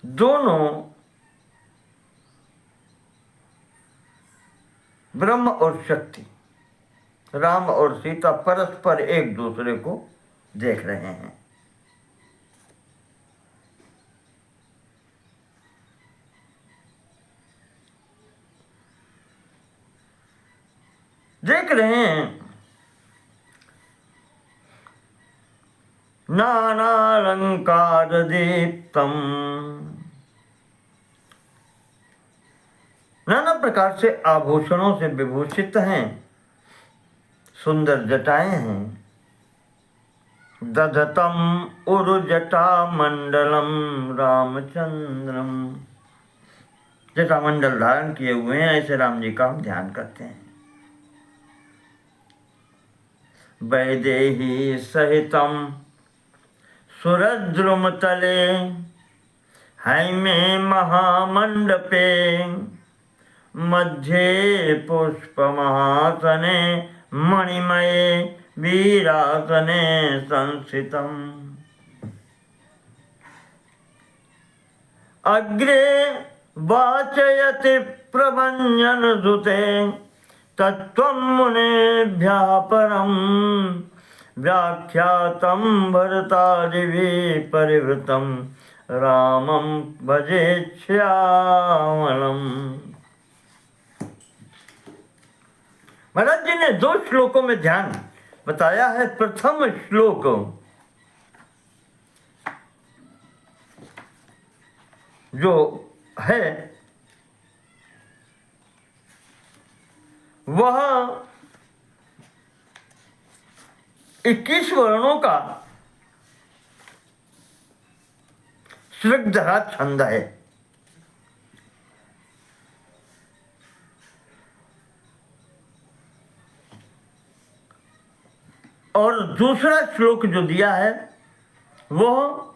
दोनों ब्रह्म और शक्ति, राम और सीता परस्पर एक दूसरे को देख रहे हैं। देख रहे हैं नानालंकार दीप्तम, नाना प्रकार से आभूषणों से विभूषित हैं, सुंदर जटाएं हैं। दधतम उरुजटा मंडलम रामचंद्रम, जटा मंडल धारण किए हुए हैं, ऐसे राम जी का हम ध्यान करते हैं। वैदेही सहितम सुरद्रुम तले हैमे महामंडपे मध्ये पुष्पमहासने मणिमये वीरासने संस्थितम्। अग्रे वाचयति प्रभञ्जनसुते तत्त्वं मुनेभ्यः परम् व्याख्यातं भरतादिभिः परिवृतं रामं भजे श्यामलम्। महाराज जी ने 2 श्लोकों में ध्यान बताया है। प्रथम श्लोक जो है वह 21 वर्णों का श्रृगधरा छंद है। और दूसरा श्लोक जो दिया है वह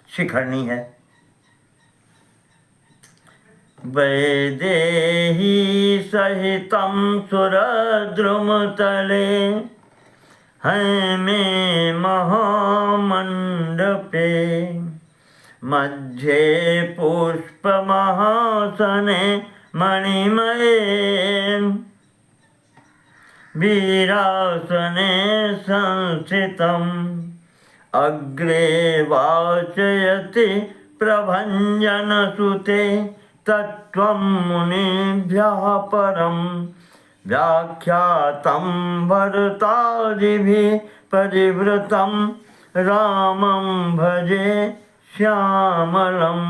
शिखरणी है। वैदेही सहितं सुरद्रुमतले हैमे महामण्डपे मध्ये पुष्पमहासने मणिमये वीरासने संस्थितम्। अग्रे वाचयति प्रभञ्जनसुते तत्त्वं मुनिभ्यः परम् व्याख्यातं भरतादिभिः परिवृतं रामं भजे श्यामलम्।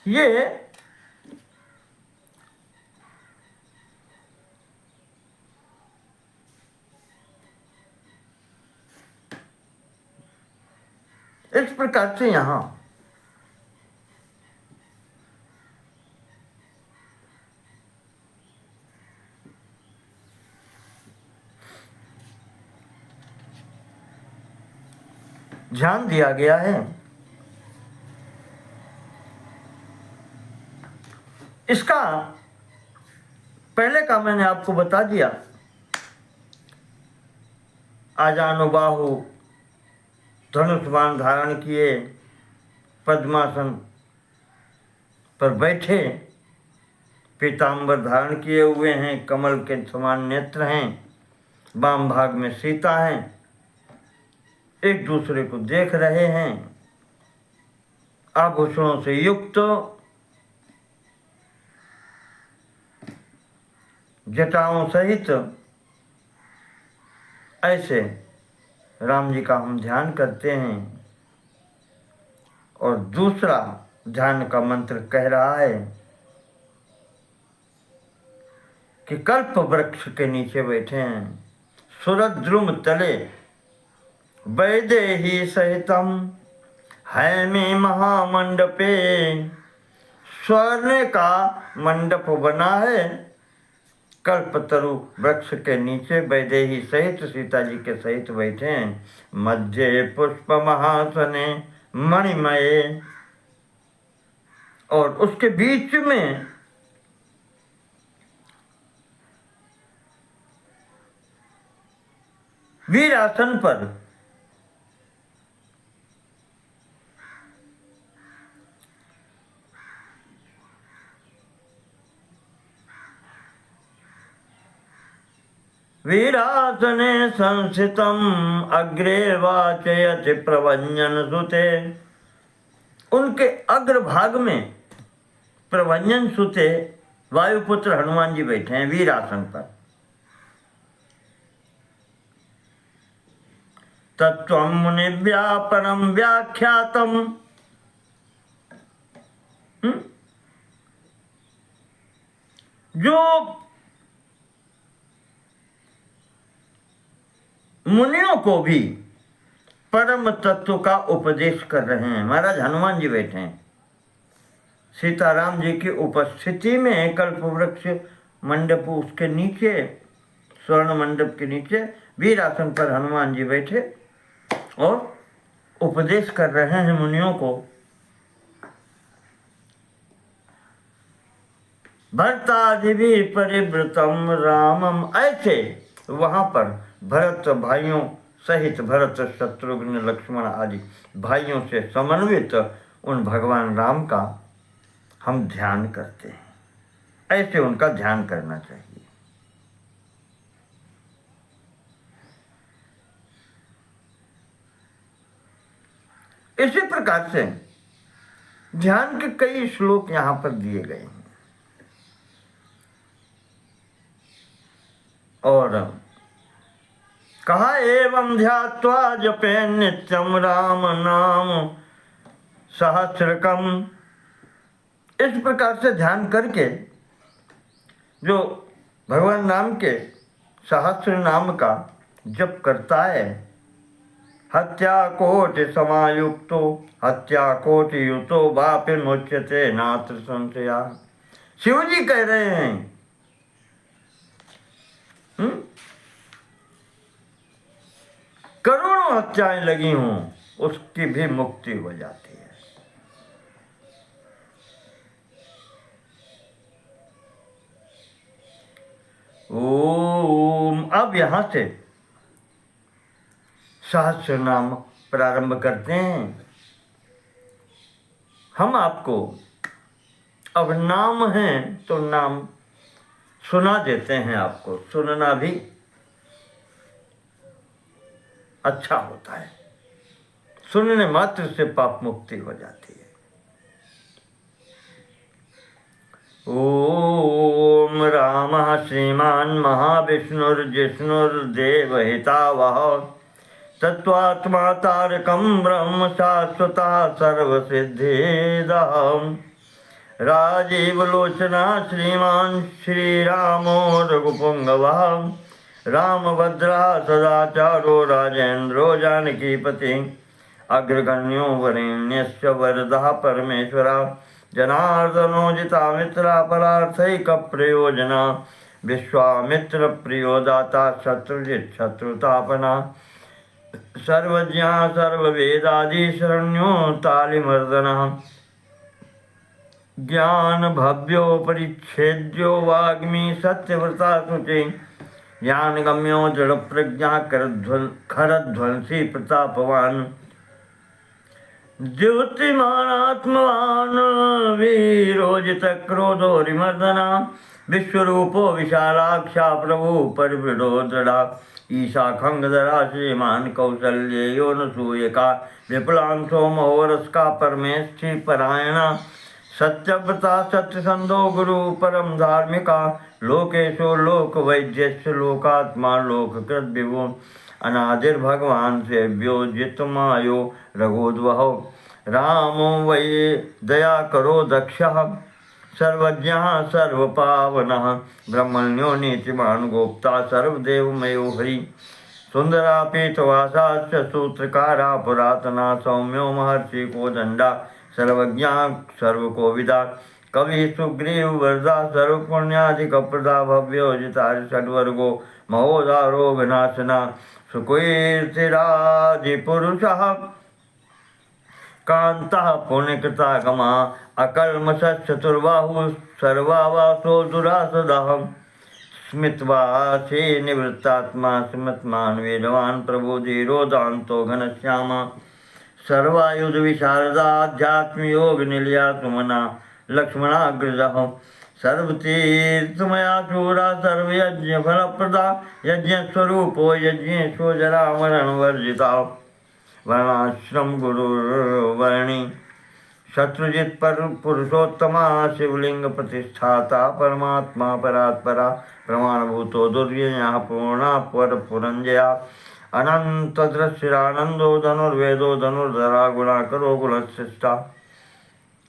ये इस प्रकार से यहां ध्यान दिया गया है। इसका पहले का मैंने आपको बता दिया। आजानुबाहु धनुष बाण धारण किए, पद्मासन पर बैठे, पीतांबर धारण किए हुए हैं, कमल के समान नेत्र हैं, वाम भाग में सीता हैं, एक दूसरे को देख रहे हैं, आभूषणों से युक्त, जटाओं सहित, ऐसे राम जी का हम ध्यान करते हैं। और दूसरा ध्यान का मंत्र कह रहा है कि कल्प वृक्ष के नीचे बैठे हैं, सुरद्रुम तले वैदेही सहितम हैमे महामंडपे, स्वर्ण का मंडप बना है कल्पतरु वृक्ष के नीचे वैदेही सहित सीता जी के सहित बैठे हैं। मध्य पुष्प महासने मणिमये, और उसके बीच में वीरासन पर वीरासने संस्थितम् अग्रे वाचयति प्रभञ्जनसुते, उनके अग्रभाग में प्रभंजन सुते वायुपुत्र हनुमान जी बैठे हैं वीर आसन पर। तत्त्वं मुनिभ्यः परम व्याख्यातम्। जो मुनियों को भी परम तत्व का उपदेश कर रहे हैं। महाराज हनुमान जी बैठे हैं सीताराम जी की उपस्थिति में, कल्प वृक्ष मंडप उसके नीचे, स्वर्ण मंडप के नीचे वीर आसन पर हनुमान जी बैठे और उपदेश कर रहे हैं मुनियों को। भरतादिभि परिवृतम रामम, ऐसे वहां पर भरत भाइयों सहित, भरत शत्रुघ्न लक्ष्मण आदि भाइयों से समन्वित उन भगवान राम का हम ध्यान करते हैं। ऐसे उनका ध्यान करना चाहिए। इसी प्रकार से ध्यान के कई श्लोक यहां पर दिए गए हैं। और कहा एवं ध्यात्वा जपे नित्यम राम नाम सहस्रकम। इस प्रकार से ध्यान करके जो भगवान राम के सहस्र नाम का जप करता है, हत्या कोटि समायुक्तो हत्या कोटि युतो वापि मुच्यते नात्र संशया। शिव जी कह रहे हैं करोड़ों हत्याएं लगी हों उसकी भी मुक्ति हो जाती है। ओम। अब यहां से सहस्र नाम प्रारंभ करते हैं। हम आपको अब नाम है तो नाम सुना देते हैं। आपको सुनना भी अच्छा होता है, सुनने मात्र से पाप मुक्ति हो जाती है। ओम रामः श्रीमान् महाविष्णुर्जिष्णुर्देवहितावः तत्त्वात्मा तारकं ब्रह्म शाश्वता सर्वसिद्धिदः राजीवलोचना श्रीमान् श्रीरामो रघुपुङ्गवः रामभद्रः सदाचारो राजेन्द्रो जानकीपति अग्रगण्यो वरेण्यस्य वरदः परमेश्वरः जनार्दनो जितामित्रा परार्थैकप्रयोजना विश्वामित्रप्रियो दाता शत्रुजित् शत्रुतापना सर्वज्ञा सर्ववेदादि शरण्यो तालिमर्दनः ज्ञानभव्यो परिच्छेद्यो वाग्मी सत्यव्रता शुचि ज्ञानगम्यो जड़प्रज्ञा खरध्वंसी प्रतापवान द्युतिमानात्मवान् वीरोजित क्रोधोरिमर्दना विश्वरूपो विशालाक्षा प्रभु परिवृढो दृढा ईशा खंगधरा श्रीमान कौसल्येयो नसूयका विपुलांशो महोरस्का परमेष्ठि परायणा सत्यव्रता सत्यसंधो गुरु परम धार्मिका लोकेशो लोक वैद्यस्य लोकात्मा लोककृत विभु अनादिर्भगवान सेव्यो जितमायो रघोद्वहो रामो वै दया करो दक्षः सर्वज्ञः सर्वपावनः ब्रह्मण्यो नीतिमान् गोप्ता सर्वदेवमयो हरि सुन्दरापीतवासाश्च सूत्रकारा पुरातना सौम्यो महर्षि कोदण्डा सर्वज्ञा सर्वकोविदा कवि सुग्रीव वरदा सर्वपुण्याधिकप्रदा भव्योजिता षड्वर्गो महोदारो विनाशना सुकीर्तिरादिपुरुषः कांतः पुण्यकृतागमा अकल्मषश्चतुर्बाहुः सर्वावासो दुरासदः स्मितवासी निवृत्तात्मा स्मृतमान वेदवान् प्रभो धीरोदान्तो घनश्यामा सर्वायुध विशारदाध्यात्मयोग निलया सुमना लक्ष्मणाग्रजः सर्वतीर्थमया शूरा सर्वयज्ञ फलप्रदा यज्ञ स्वरूपो यज्ञेशो जरा मरण वर्जिता वर्णाश्रम गुरुर्वर्णि शत्रुजित पर पुरुषोत्तमा शिवलिंग प्रतिष्ठाता परमात्मा परात्परा प्रमाणभूतो दुर्व्ययः पूर्णा पर पुरंजया अनंत दृश्यानंदो धनुर्वेदो धनुर्धरा गुणाकरो गुणश्रेष्ठा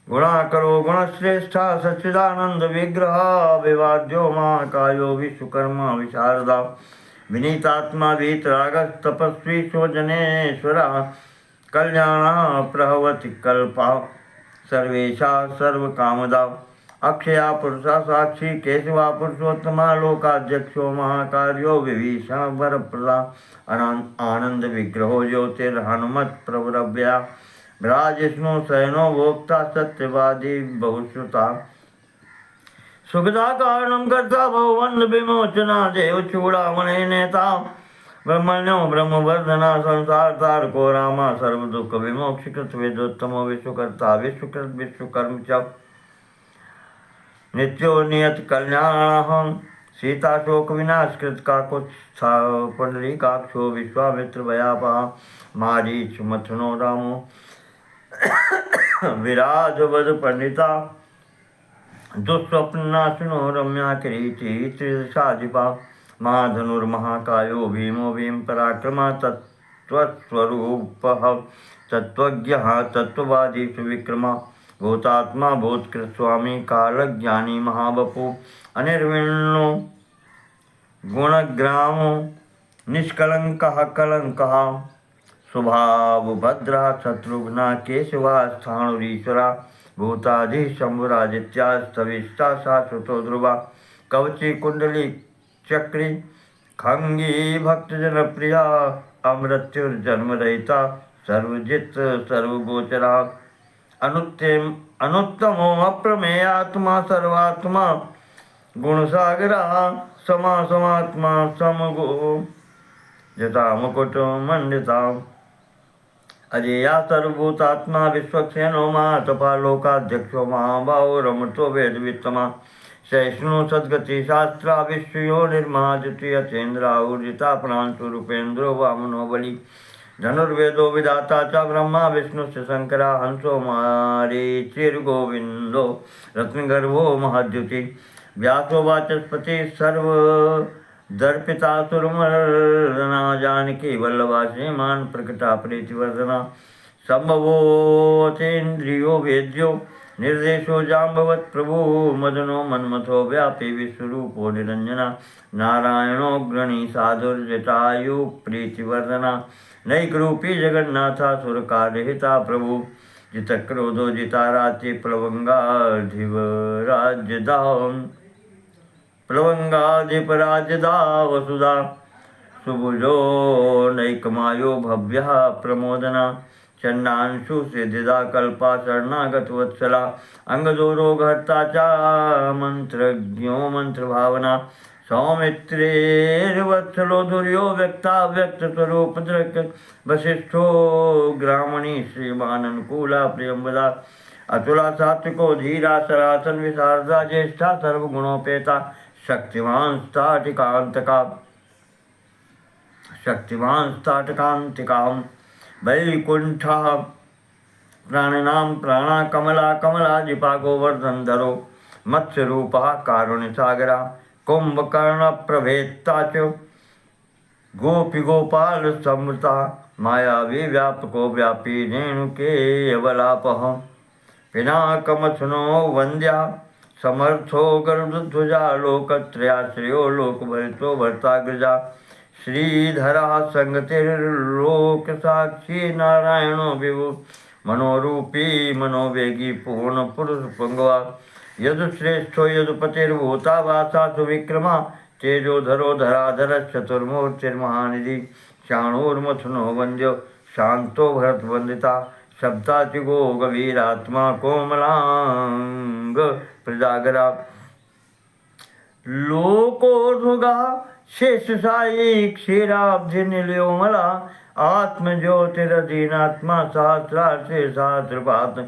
गुणाकरो गुणश्रेष्ठा सच्चिदानंद विग्रह विवाद्यो महाकायो विश्वकर्मा विशारदा विनीतात्मा वीतरागः तपस्वी शोजनेश्वरा कल्याणा प्रभवति कल्पा सर्वेशा सर्वकामदा अक्षया पुरुषा साक्षी केशवा पुरुषोत्तमा लोकाध्यक्षो महाकार्यो विभीषण वरप्रदा आनंद विग्रहो ज्योतिर्हनुमत् प्रवरव्या विराजिष्णु शयनो भोक्ता सत्यवादी बहुश्रुता सुखदा कारणं कर्ता भववन्द विमोचना देव चूड़ामणि नेता ब्रह्मण्यो ब्रह्मवर्धना संसार तारको रामा सर्व दुख विमोक्षकृत वेदोत्तमो विश्वकर्ता विश्वकृत विश्वकर्म च नित्यो नियत कल्याणः सीता शोक विनाशकृत काकुत्स्था पुंडरीकाक्षो विश्वामित्र भयापहा मारीच मथनो रामो विराज वद पंडिता दुःस्वप्नाशनो रम्या किरीटी त्रिदशाधिपा महाधनुर्महाकायो भीमो भीम पराक्रमा तत्त्वस्वरूपः तत्त्वज्ञः तत्त्ववादी सुविक्रमा भूतात्मा भूतकृत स्वामी कालज्ञानी महाबपु अनिर्विण्णो गुणग्रामो निष्कलंकः कलंकः स्वभावभद्रः शत्रुघ्ना केशवा स्थाणुरीश्वरा भूताधि शंभुरादित्या स्थविष्टा शाश्वतो ध्रुवा कवची कुंडली चक्री खंगी भक्तजन प्रिया अमृत्युर्जन्मरहिता सर्वजित सर्वगोचरा अनुत्तमो अप्रमेयात्मा सर्वात्मा गुणसागरा समात्मा समगो जता मुकुट मंडिता अजेया सर्वभूतात्मा विश्वक्षेनो महातपा लोकाध्यक्षो महाभावो रमतो वेदवित्तमा सहिष्णु सद्गति शास्त्रा विश्वयो निर्महा द्वितीय चेन्द्राऊर्जिता प्रांशुरूपेन्द्रो वामनो बलि धनुर्वेदो विधाता च ब्रह्मा विष्णुश्च शंकरा हंसो मारीचिर्गोविंदो रत्नगर्भो महाद्युति व्यासो वाचस्पति सर्व दर्पिता सुरमर्दना जानकी वल्लभा श्रीमान प्रकटा प्रीतिवर्धना संभवोतेन्द्रियो वेद्यो निर्देशो जाम्बवत् प्रभु मदनो मन्मथो व्यापी विश्वरूपो निरंजना नारायणो ग्रणी साधुर्जटायु प्रीतिवर्धना नैकरूपी जगन्नाथा सुरकार्यहिता प्रभु जितक्रोधो जिताराति प्लवंगाधिपराज्यदा प्लवंगाधिपराज्यदा वसुधा सुभुजो नैकमायो भव्यः प्रमोदना चन्नांशु सिद्धिदा कल्पा शरणागत वत्सला अंगदो रोगहर्ता चा मंत्रज्ञो मंत्र भावना सौमित्रेर्वत्सलो दुर्यो व्यक्ता व्यक्त स्वरूप दृक् वशिष्ठो ग्रामणी श्रीमाननुकूला प्रियंवदा अतुला सात्विको धीरा सरासन विशारदा ज्येष्ठा सर्वगुणोपेता शक्तिमान स्ताटकांतिका वैकुंठः प्राणिनां प्राणा कमला कमलाधिपा गोवर्धनधरो मत्स्यरूपः कारुण्यसागरा कुंभकर्णप्रभेत्ता च गोपीगोपालसंवृता मायावी व्यापको व्यापी रेणुकेयवलापः पिनाकमथुनो वन्द्या समर्थो गरुडध्वजा लोकत्रयाश्रयो लोकभरितो भर्ताग्रजा श्रीधरा संगतिर्लोक साक्षी नारायणो विभु मनोरूपी मनोवेगी पूर्ण पुरुष पंगवा यदुश्रेष्ठो यदुपतिर्भूता वासा सुविक्रमा तेजोधरो धराधर चतुर्मूर्तिर्महानिधि चाणूर्मथुनो वन्द्यो शांतो भरतवंदिता शब्दातिगो गवीरात्मा कोमलांग प्रजागरा लोकोद्भुगा शेषशायी क्षीराब्धिनिलयोमला आत्मज्योतिरधीनात्मा सहस्रार्थे सहस्रपात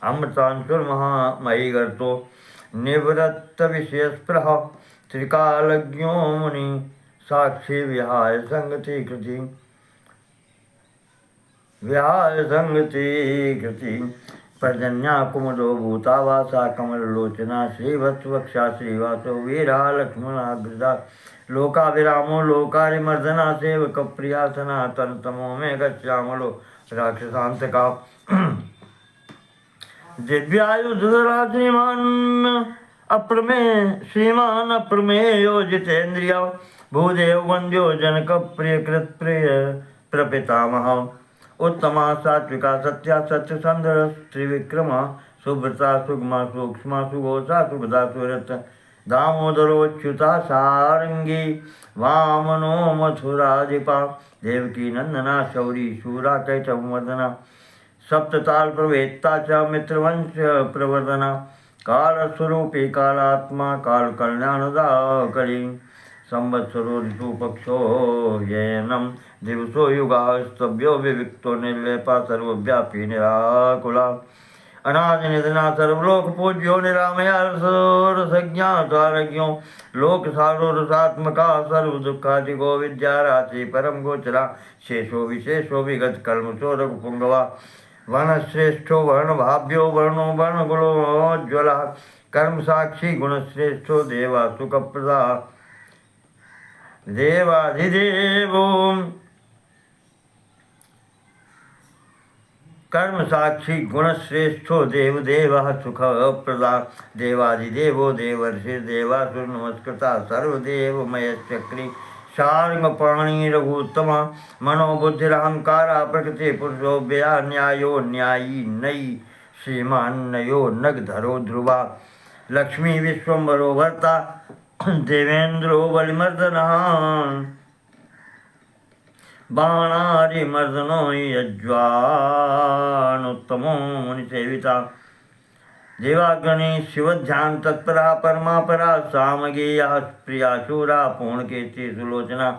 अमृतांशुर्महामयी गर्तो निवृत्तविषयस्पृह त्रिकालज्ञो मुनि साक्षी विहाय संगति कृति पर्जन्या कुमुदो भूतावासा कमललोचना श्रीवत्सवक्षा श्रीवासो वीरा लक्ष्मणाग्रजा लोकाभिरामो लोकारिमर्दना सेवकप्रिया सनातन तमो में गच्छामलो राक्षसांतका दिव्यायुधरा श्रीमान अप्रमेयो जितेन्द्रिय भूदेव वंद्यो जनक प्रिय कृत प्रिय प्रपितामह उत्तमा सात्विका सत्या सत्य सुंदर त्रिविक्रमा सुव्रता सुगमा सूक्ष्मा सुघोषा सुखदा सुरत दामोदरोच्युता सारंगी वामनो मथुराधिपा देवकी नंदना शौरी शूरा कैटवमर्दना सप्तताल प्रवेत्ता च मित्रवंश प्रवर्धना कालस्वरूपी कालात्मा काल कल्याणदा कली संवत्सरो ऋतु पक्षो येनम दिवसो युगास्तव्यो विविक्तो निर्लेपा सर्वव्यापी निराकुला अनादि निधना सर्वलोक पूज्यो निरामया रसज्ञा सारज्ञो लोक सारो रसात्मका सर्व दुखादिगो विद्या राशि परम गोचरा शेषो विशेषो विगत कल्मषो रघुपुंगवा वर्णश्रेष्ठो वर्णभाव्यो वर्णो वर्णगुणोज्ज्वल कर्म साक्षी गुणश्रेष्ठो देवा सुखप्रदा देवाधिदेवो कर्म साक्षी गुणश्रेष्ठो देवदेव सुख प्रदा देवाधिदेवो देवर्षिर्देवासुर नमस्कृता सर्वदेवमयश्चक्री शार्ंगपाणी रघुत्तम मनोबुद्धिरहंकारा प्रकृति पुरुषो व्यया न्यायो न्यायी नयी श्रीमान्नयो नगधरो ध्रुवा लक्ष्मी विश्वम्भरो भर्ता देवेन्द्रो बलिमर्दनः बाणारिमर्दनो यज्वानुत्तमो मुनिसेविता देवाग्नि शिवध्यान तत्परा परमापरा सामगेया प्रिया शूरा पूर्णकेती सुलोचना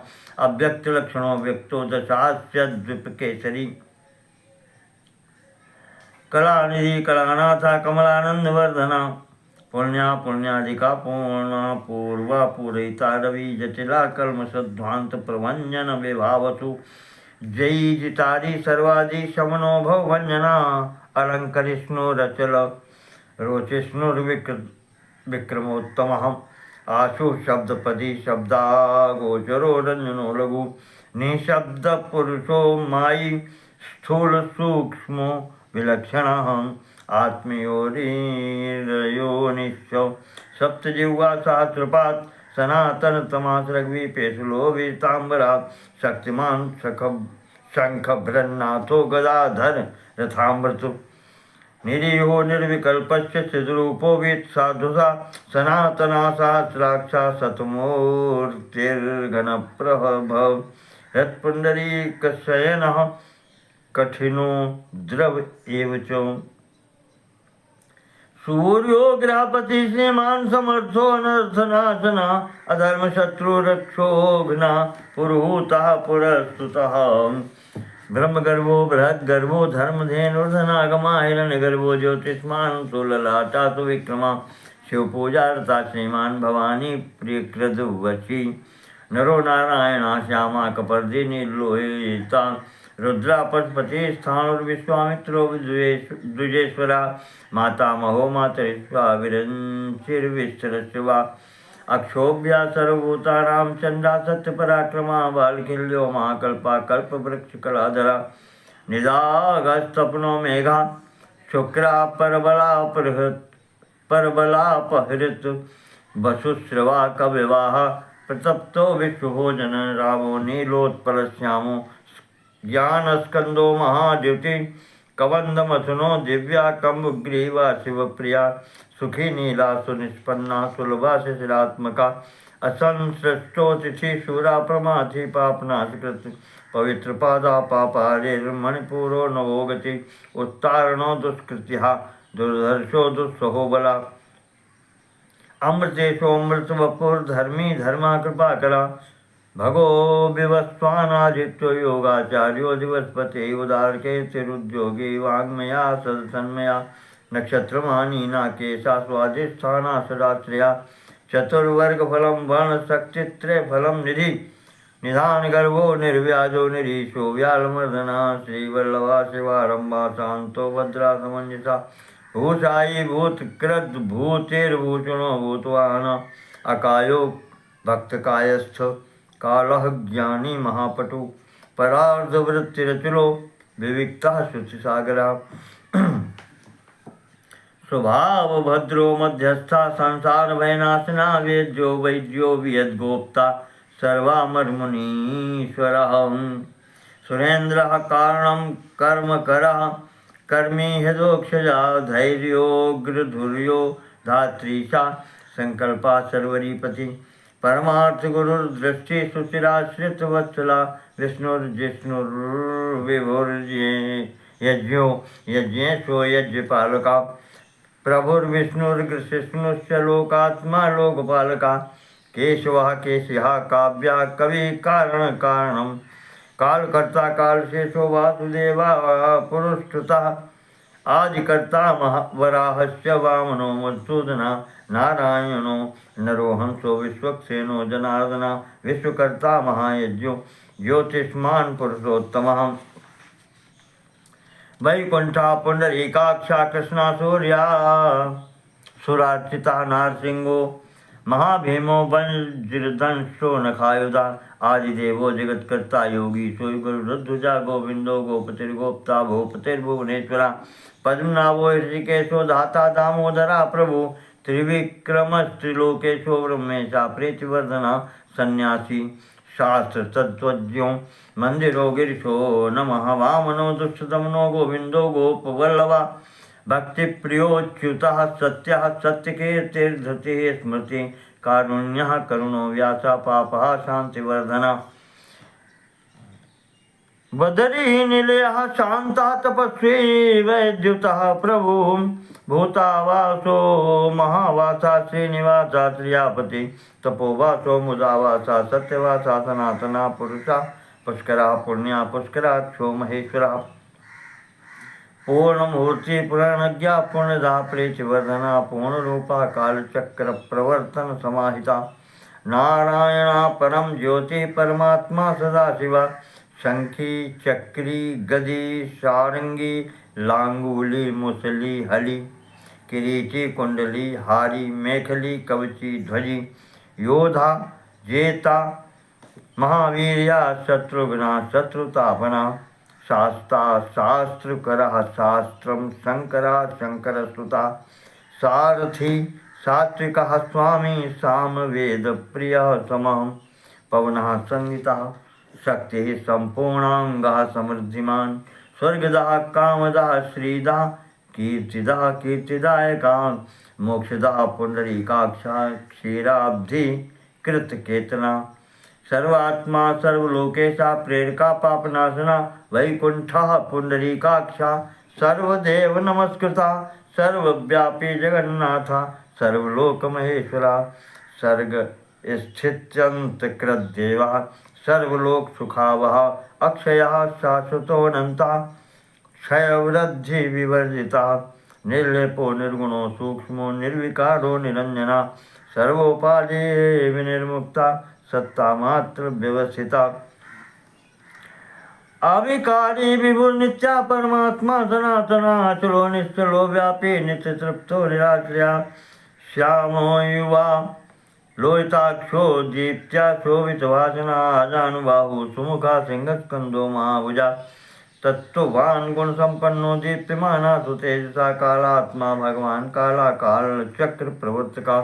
अव्यक्त लक्षणों व्यक्तो दशास्य द्विपकेसरी कलानिधि कलानाथा कमलानंद वर्धना पुण्या पुण्याधिका पूर्णा पूर्वा पूरयिता रवि जटिला कल्मषध्वांत प्रभंजन विभावसु जयी जितारी सर्वादि शमनो भवभंजना अलंकरिष्णु रचल रोचिष्णुर्विक्रमोत्तमः आशु शब्दपदी शब्दा गोचरो रंजनो लघु निशब्द पुरुषो मायी स्थूल सूक्ष्मो विलक्षणः आत्मीयोरीरयो निश्चौ सप्तजिह्वा सहस्रपात् सनातन तमास रघ्वीपेशुलो वीतांबरा शक्तिमान शंख भ्रन्नाथो गदाधर रथामृतु निरीहो निर्विकल्पस्य चिद्रूपो वीत साधुसा सनातना सहस्राक्षा शतमूर्तिर्गणप्रभव हृत्पुण्डरीकशयनः कठिनो द्रव एव च सूर्यो ग्रहपति श्रीमान समर्थो अनर्थनाशना अधर्म शत्रु रक्षोघ्ना पुरुहूतः पुरस्तुतः ब्रह्मगर्भो बृहद्गर्भो धर्मधेनुर्धनागमा हिरण्यगर्भो ज्योतिष्मान सुललाटा सुविक्रमा शिवपूजारता श्रीमान भवानी प्रियकृतवशी नरो नारायणा श्यामा कपर्दिनी लोहिता रुद्रा पशुपति स्थाणुर्विश्वामित्रो द्विजेश्वरा मातामहो मातरिष्वा विरंचिर्विस्तरस्वा अक्षोभ्या सर्वभूतानां चंद्रा सत्यपराक्रमा बालकिल्यो महाकल्पा कल्पवृक्षकलाधरा निदागस्तपनो मेघा शुक्रा परबलापहृत वसुश्रवा कविवाह प्रतप्तो विश्वभोजन रामो नीलोत्पलश्यामो ज्ञानस्कंदो महाद्युति कवंदमथुनो दिव्या कम्बुग्रीवा शिवप्रिया सुखी नीला सुनिष्पन्ना सुलभा शिशिरात्मका असंसृष्टोतिथि शूरा प्रमाथि पापनाशकृत पवित्र पादा पापारिर्मणिपुरो नवोगति उत्तारणो दुष्कृत्या दुर्धर्षो दुस्सहो बला अमृतेशोऽमृत वपुर्धर्मी धर्मा कृपा कला भगो विवस्वानादित्यो योगाचार्यो दिवस्पते उदारके तिरुद्योगी वाङ्मया सदसन्मया नक्षत्रमानीना केशा स्वाधिष्ठाना सदाश्रया चतुर्वर्गफलं वर्णशक्तित्रयफलं निधि निधान गर्भो निर्व्याजो निरीशो व्यालमर्दना श्रीवल्लभा शिवारंभा शांतो भद्रा समंजसा भूषायी भूतकृत भूतिर्भूषणो भूतवाहन अकायो भक्तकायस्थ कालः ज्ञानी महापटु परार्धवृत्तिरचुलो विविक्तः श्रुतिसागरः स्वभाव भद्रो मध्यस्था संसार भयनाशना वेद्यो वैद्यो वियद्गोप्ता सर्वामरमुनीश्वरः सुरेन्द्रः कारणं कर्मकरः कर्मी हृदोक्षजा धैर्योग्रधुर्यो धात्री सा संकल्पा सर्वरीपति परमार्थ गुरुर्दृष्टि सुचिराश्रित वत्सला विष्णुर्जिष्णुर्विभुर्ये यज्ञो यज्ञेशो यज्ञपालका प्रभुर्विष्णुर्विष्णुश्च लोकात्मा लोकपालका केशवः केशिहा काव्या कवि कारण कारणम कालकर्ता कालशेषो वासुदेवा पुरुषुतः आदिकर्ता वराहस्य वामनो मधुसूदना नारायणो नरो हंसो विश्वक्सेनो जनार्दना विश्वकर्ता महायज्ञो ज्योतिष्मान पुरुषोत्तमः वैकुंठा पुंडरीकाक्षा कृष्णा सूर्या सुरार्चिता नारसिंहो महाभीमो वज्रदंशो नखायुधा आदिदेवो जगत्कर्ता योगी सोई गुरुध्वजा गोविंदो गोपतिर्गोप्ता भूपतिर्भुवनेश्वरा पद्मनाभो ऋषिकेशो धाता दामोदरा प्रभु त्रिविक्रमस्त्रिलोकेशो ब्रह्मेशा प्रीतिवर्धना सन्यासी शास्त्र तत्वज्ञो मंदिरो गिरिशो नमः वामनो दुष्टदमनो गोविंदो गोपवल्लभा भक्ति प्रियोच्युतः सत्यः सत्यकीर्तिर्धृतिः स्मृति कारुण्यः करुणो व्यासा पापः शांतिवर्धना बदरी निलयः शांता तपस्वी वैद्युतः प्रभु भूतावासो महावासा श्रीनिवासा श्रियापति तपोवासो मुदावासा सत्यवासा सनातना पुरुषा पुष्करा पुण्या पुष्कराक्षो महेश्वरा पूर्णमूर्ति पुराणज्ञा पूर्णदा प्रेतिवर्धना पूर्णरूपा कालचक्र प्रवर्तन समाहिता नारायणा परम ज्योति परमात्मा सदाशिवा शंखी चक्री गदी सारंगी लांगुली मुसली हली किरीटी कुंडली हारी मेखली कवची ध्वजी योधा जेता महावीर्या शत्रुघ्ना शत्रुतापना शास्ता शास्त्रकरः शास्त्रं शंकरा शंकरसुता सारथी सात्विकः स्वामी सामवेदप्रियः समः पवनः संहितः शक्तिः सम्पूर्णाङ्गः समृद्धिमान् स्वर्गदः कामदः श्रीदः कीर्तिदः कीर्तिदायकः मोक्षदः पुंडरीकाक्षा क्षीराब्धि कृतकेतना सर्वात्मा सर्वलोकेशा प्रेरका पापनाशना वैकुंठः पुंडरीकाक्षा सर्वदेव नमस्कृता सर्वव्यापी जगन्नाथा सर्वलोक महेश्वरा सर्ग स्थित्यंतकृदेवा सर्वलोक सुखावह अक्षयः शाश्वतोऽनन्ता क्षयवृद्धि विवर्जिता निर्लेपो निर्गुणो सूक्ष्मो निर्विकारो निरंजना सर्वोपाधि विनिर्मुक्ता सत्ता मात्र व्यवस्थिता अविकारी विभु नित्या परमात्मा सनातना अचलो निश्चलो व्यापी नित्य तृप्तो निराश्रया श्यामो युवा लोहिताक्षो दीप्त्या शोभितवासना जानुबाहु सुमुखा सिंहस्कंदो महाभुजा तत्त्ववान् गुण संपन्नो दीप्यमाना सुतेजसा कालात्मा भगवान काला काल चक्र प्रवर्तका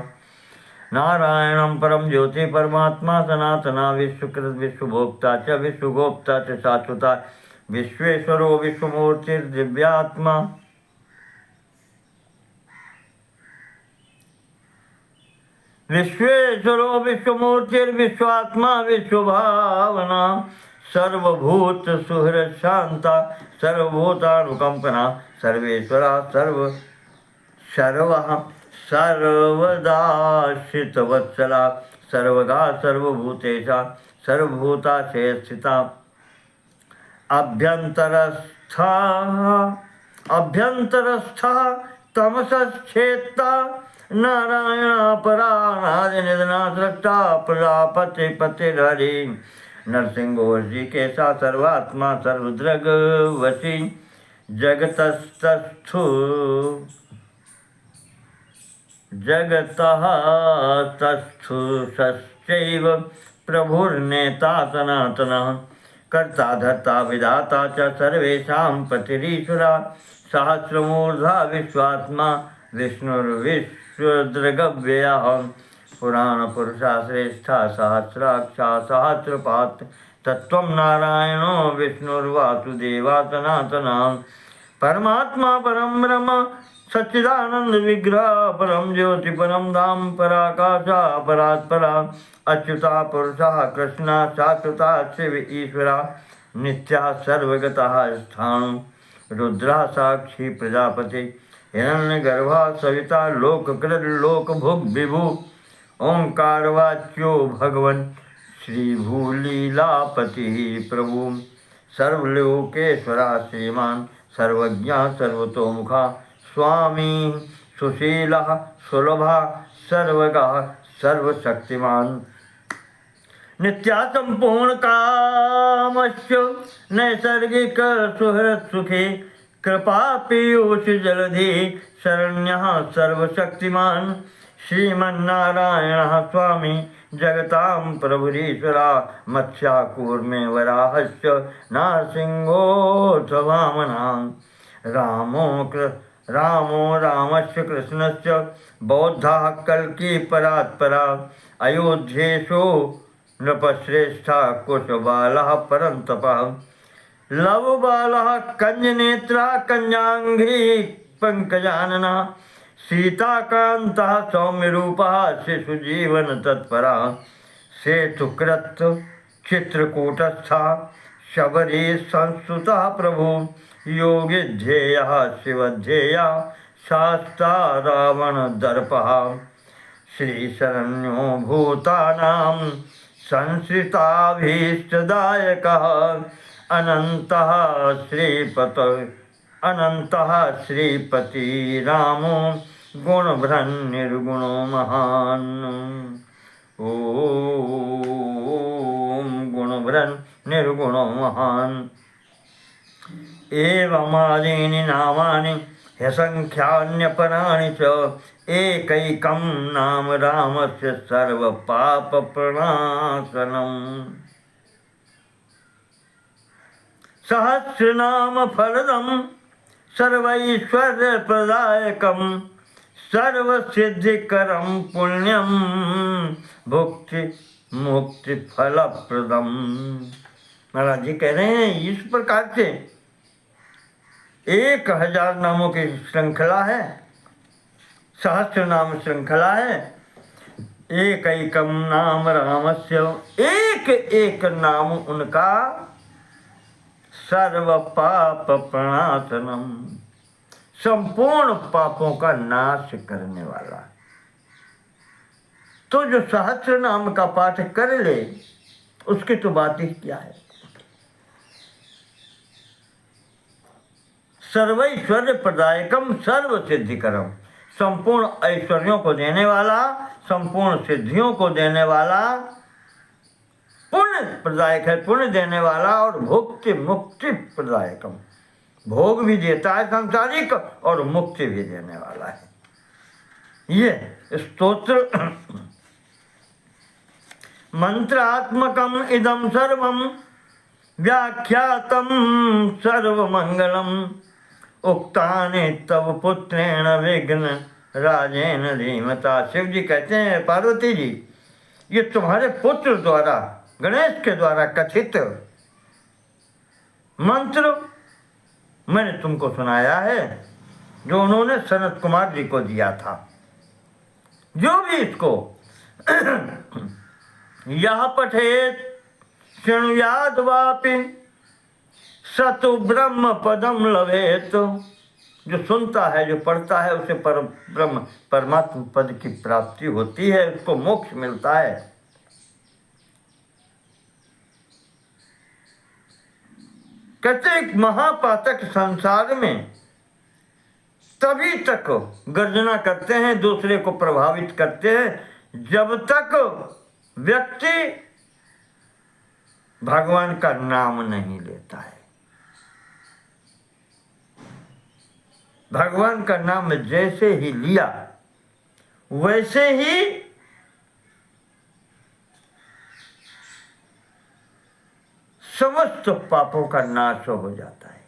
नारायणं परम ज्योति परमात्मा सनातना विश्वकृत विश्वभोक्ता च विश्वगोप्ता च शाश्वता विश्वेश्वरो विश्वमूर्तिर्दिव्यात्मा विश्वेश्वरो विश्वमूर्तिर्विश्वात्मा विश्वभावना सर्वभूत सुहृद शांता सर्वभूतानुकंपना सर्वेश्वरा सर्वः सर्वदा श्रितवत्सला सर्वगा सर्वभूतेशा सर्वभूता स्थिता अभ्यंतरस्था तमसश्चेत्ता नारायण परानादिनिधना सृष्टा प्रजापतिपतिर्हरि नरसिंहो ऋषिकेशा सर्वात्मा सर्वद्रग वशी जगतस्तस्थु जगतः तस्थुषश्चैव प्रभुर्नेता सनातनः कर्ता धर्ता विधाता च सर्वेषां पतिरीश्वरा सहस्रमूर्धा विश्वात्मा विष्णुर्विश्वदृगव्ययः पुराणपुरुषा श्रेष्ठा सहस्राक्षा सहस्रपात् तत्त्वं नारायणो विष्णुर्वासुदेवा सनातनः परमात्मा परम ब्रह्म सच्चिदानंद विग्रह परम ज्योति परम धाम पराकाशा परात्परा अच्युता पुरुषा कृष्णा शाश्वता शिव ईश्वरा नित्या सर्वगता स्थाणु रुद्रा साक्षी प्रजापति हिरण्यगर्भा सविता लोककृत लोकभुग विभु ओंकारवाच्यो भगवन् श्रीभूलीलापति प्रभु सर्वलोकेश्वरा श्रीमान सर्वज्ञा सर्वतोमुखा स्वामी सुशीलः सुलभा सर्वगः सर्वशक्तिमान नित्या संपूर्ण कामस्य नैसर्गिक सुहृद सुखे कृपा पीयूष जलधि शरण्यः सर्वशक्तिमान श्रीमन्नारायणः स्वामी जगतां प्रभुरीश्वरा मत्स्याकूर्मे वराहस्य नारसिंहोऽथ वामनः रामो रामस्य कृष्णस्य बौद्धाः कल्की परात्परा अयोध्येषु नृपश्रेष्ठा कुशबालः परन्तपः लवबालः कञ्जनेत्रः कञ्जाङ्घ्री पङ्कजाननः सीताकान्तः सौम्यरूपः शिशुजीवन तत्परः सेतुकृत चित्रकूटस्थः शबरी संस्तुतः प्रभु योगिध्येयः शिवध्येयः शास्ता रावणदर्पः श्रीशरण्यो भूतानां संश्रिताभीष्टदायकः अनन्तः श्रीपति रामो गुणभ्रन् निर्गुणो महान् ॐ गुणभ्रन् निर्गुणो महान् एवमादीनि नामानि ह्यसङ्ख्यान्यपराणि च एकैकं नाम रामस्य सर्वपापप्रणाशनम् सहस्रनामफलदं सर्वैश्वर्यप्रदायकं सर्वसिद्धिकरं पुण्यं मुक्तिफलप्रदम्। महाराज जी कह रहे हैं इस प्रकार से 1000 नामों की श्रृंखला है, सहस्र नाम श्रृंखला है। एकैकम नाम रामस्य, एक एक नाम उनका सर्व पाप प्रणाशनम, संपूर्ण पापों का नाश करने वाला। तो जो सहस्र नाम का पाठ कर ले उसकी तो बात ही क्या है। सर्वैश्वर्य प्रदायकम सर्व सिद्धिकरम, संपूर्ण ऐश्वर्यों को देने वाला, संपूर्ण सिद्धियों को देने वाला, पुण्य प्रदायक है, पुण्य देने वाला, और भुक्ति मुक्ति प्रदायकम, भोग भी देता है सांसारिक और मुक्ति भी देने वाला है। ये स्तोत्र मंत्रात्मकम इदम सर्वम व्याख्यातम सर्वमंगलम उक्तानि तव पुत्रेण विघ्न राजेन धीमता। शिव जी कहते हैं पार्वती जी, ये तुम्हारे पुत्र द्वारा, गणेश के द्वारा कथित मंत्र मैंने तुमको सुनाया है, जो उन्होंने सनत कुमार जी को दिया था। जो भी इसको यह पठेत शृणुयाद वापि सतु ब्रह्म पदम लभेत, जो सुनता है, जो पढ़ता है, उसे ब्रह्म परमात्मा पद की प्राप्ति होती है, उसको मोक्ष मिलता है। कहते एक महापातक संसार में तभी तक गर्जना करते हैं, दूसरे को प्रभावित करते हैं, जब तक व्यक्ति भगवान का नाम नहीं लेता है। भगवान का नाम जैसे ही लिया वैसे ही समस्त पापों का नाश हो जाता है।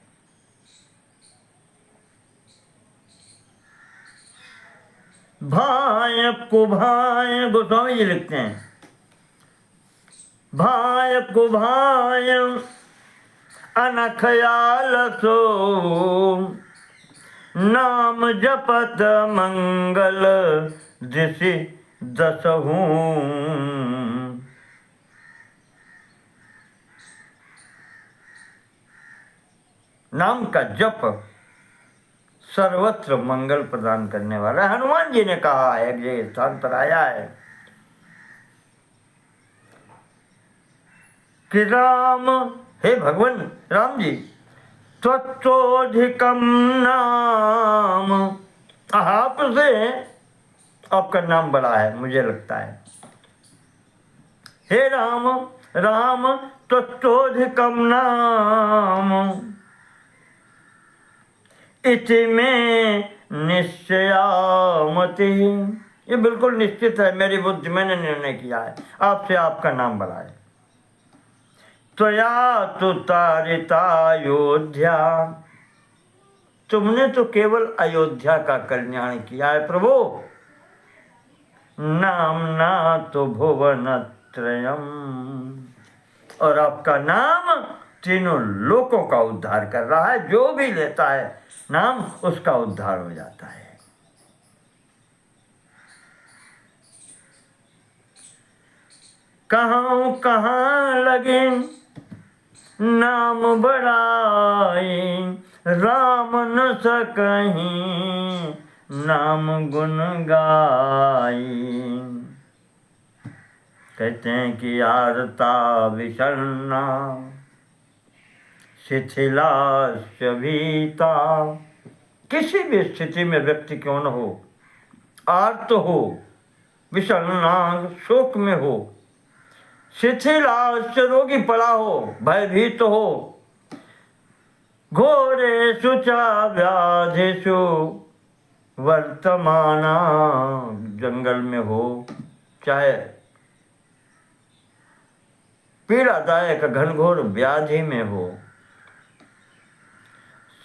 भाय को भाय, गोस्वामी जी लिखते हैं, भाय को भाय अनखयाल सो, नाम जपत मंगल दिशि दसहूं। नाम का जप सर्वत्र मंगल प्रदान करने वाला। हनुमान जी ने कहा है, एक जगह स्थान पर आया है कि राम, हे भगवान राम जी, त्वत्तोधिकम नाम, आपसे आपका नाम बड़ा है मुझे लगता है। हे राम, राम त्वत्तोधिकम नाम, इति में निश्चयामति, ये बिल्कुल निश्चित है मेरी बुद्धि, मैंने निर्णय किया है आपसे आपका नाम बड़ा है। त्वया तो तारिता अयोध्या, तुमने तो केवल अयोध्या का कल्याण किया है प्रभु। नामना तो भुवन त्रयम, और आपका नाम तीनों लोकों का उद्धार कर रहा है। जो भी लेता है नाम उसका उद्धार हो जाता है। कहाँ कहाँ लगे नाम बड़ाई, राम न सकहीं नाम गुण गाई। कहते हैं कि आरता विषण्णा शिथिलाश्च भीता, किसी भी स्थिति में व्यक्ति क्यों न हो, आर्त हो, विषण्णा शोक में हो, शिथिलाश्च रोगी पड़ा हो, भयभीत हो, घोरेषु च व्याधिषु वर्तमाना, जंगल में हो, चाहे पीड़ादायक घनघोर व्याधि में हो,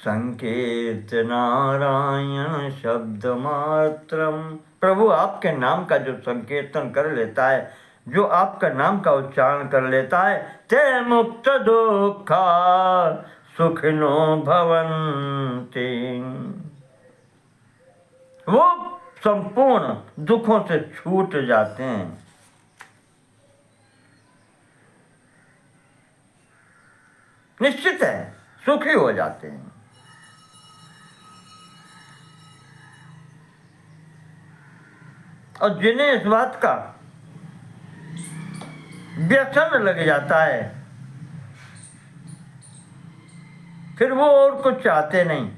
संकेत नारायण शब्द मात्रम, प्रभु आपके नाम का जो संकीर्तन कर लेता है, जो आपका नाम का उच्चारण कर लेता है, ते मुक्त दुखा सुखिनो भवन्ति, वो संपूर्ण दुखों से छूट जाते हैं। निश्चित है सुखी हो जाते हैं। और जिन्हें इस बात का व्यसन लग जाता है फिर वो और कुछ चाहते नहीं।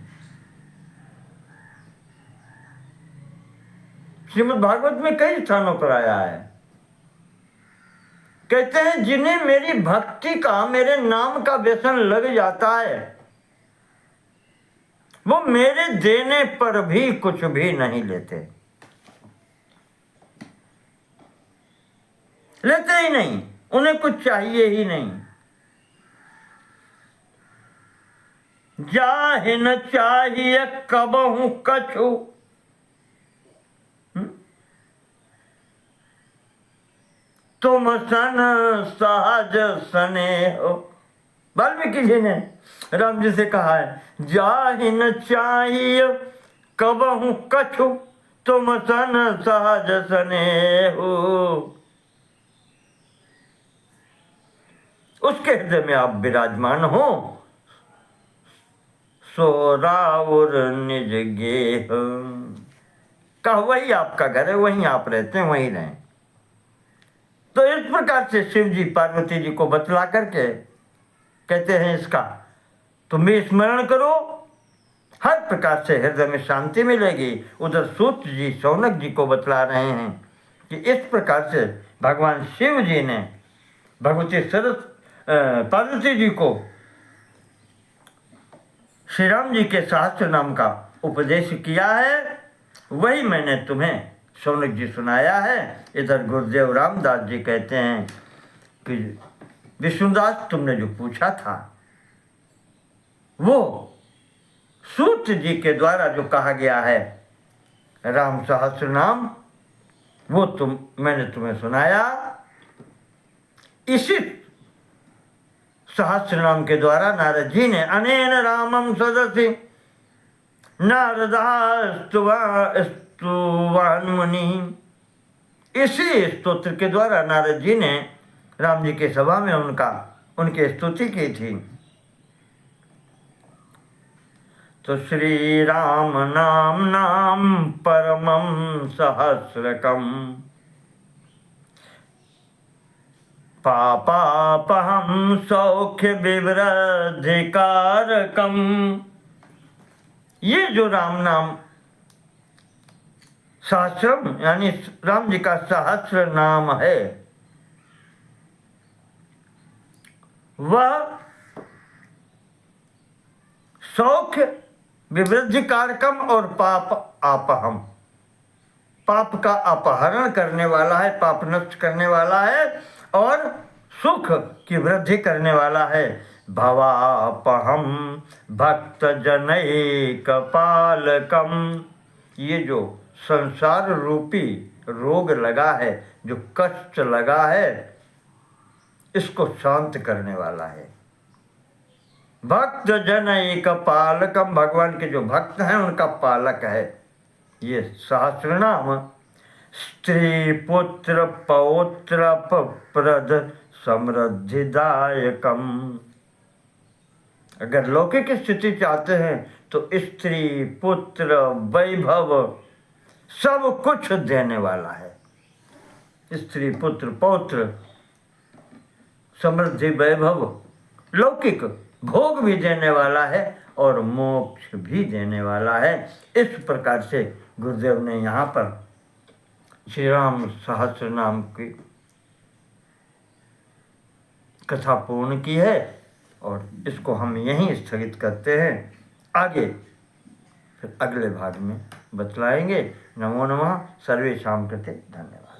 श्रीमद् भागवत में कई स्थानों पर आया है, कहते हैं जिन्हें मेरी भक्ति का, मेरे नाम का व्यसन लग जाता है, वो मेरे देने पर भी कुछ भी नहीं लेते, लेते ही नहीं, उन्हें कुछ चाहिए ही नहीं। जाहि न चाहिए कबहु कछु, तुम सन सहज सने हो। वाल्मीकि जी ने राम जी से कहा है, जाहि न चाहिए कबहु कछु, तुम सन सहज सने हो। उसके हृदय में आप विराजमान हो, सो राउर निज गेह, कहा वही आपका घर है, वहीं आप रहते हैं, वहीं रहें। तो इस प्रकार से शिव जी पार्वती जी को बतला करके कहते हैं, इसका तुम भी स्मरण करो, हर प्रकार से हृदय में शांति मिलेगी। उधर सूत जी शौनक जी को बतला रहे हैं कि इस प्रकार से भगवान शिव जी ने भगवती पार्वती जी को श्री राम जी के सहस्त्र नाम का उपदेश किया है, वही मैंने तुम्हें शौनक जी सुनाया है। इधर गुरुदेव रामदास जी कहते हैं कि विष्णुदास तुमने जो पूछा था वो सूत जी के द्वारा जो कहा गया है राम सहस्त्र नाम, वो मैंने तुम्हें सुनाया। इसी सहस्त्र नाम के द्वारा नारद जी ने अनेन रामम सदसि नारदास्तुवान मुनि, इसी स्तोत्र के द्वारा नारद जी ने राम जी के सभा में उनकी स्तुति की थी। तो श्री राम नाम नाम परमं सहस्रकम पापापहं सौख्य विवृद्धिकारकम। ये जो राम नाम सहस्रम यानी राम जी का सहस्र नाम है, वह सौख्य विवृद्धि कारकम और पाप आपहम, पाप का अपहरण करने वाला है, पाप नष्ट करने वाला है और सुख की वृद्धि करने वाला है। भवापहम भक्त जनैक पालकम, ये जो संसार रूपी रोग लगा है, जो कष्ट लगा है, इसको शांत करने वाला है। भक्त जनैक पालकम, भगवान के जो भक्त हैं उनका पालक है ये सहस्र नाम। स्त्री पुत्र पौत्र प्रद समृद्धिदायकम, अगर लौकिक स्थिति चाहते हैं तो स्त्री पुत्र वैभव सब कुछ देने वाला है। स्त्री पुत्र पौत्र समृद्धि वैभव लौकिक भोग भी देने वाला है और मोक्ष भी देने वाला है। इस प्रकार से गुरुदेव ने यहाँ पर श्री राम सहस्र नाम की कथा पूर्ण की है और इसको हम यहीं स्थगित करते हैं। आगे फिर अगले भाग में बतलाएंगे। नमो नमः। सर्वेषां कृते धन्यवाद।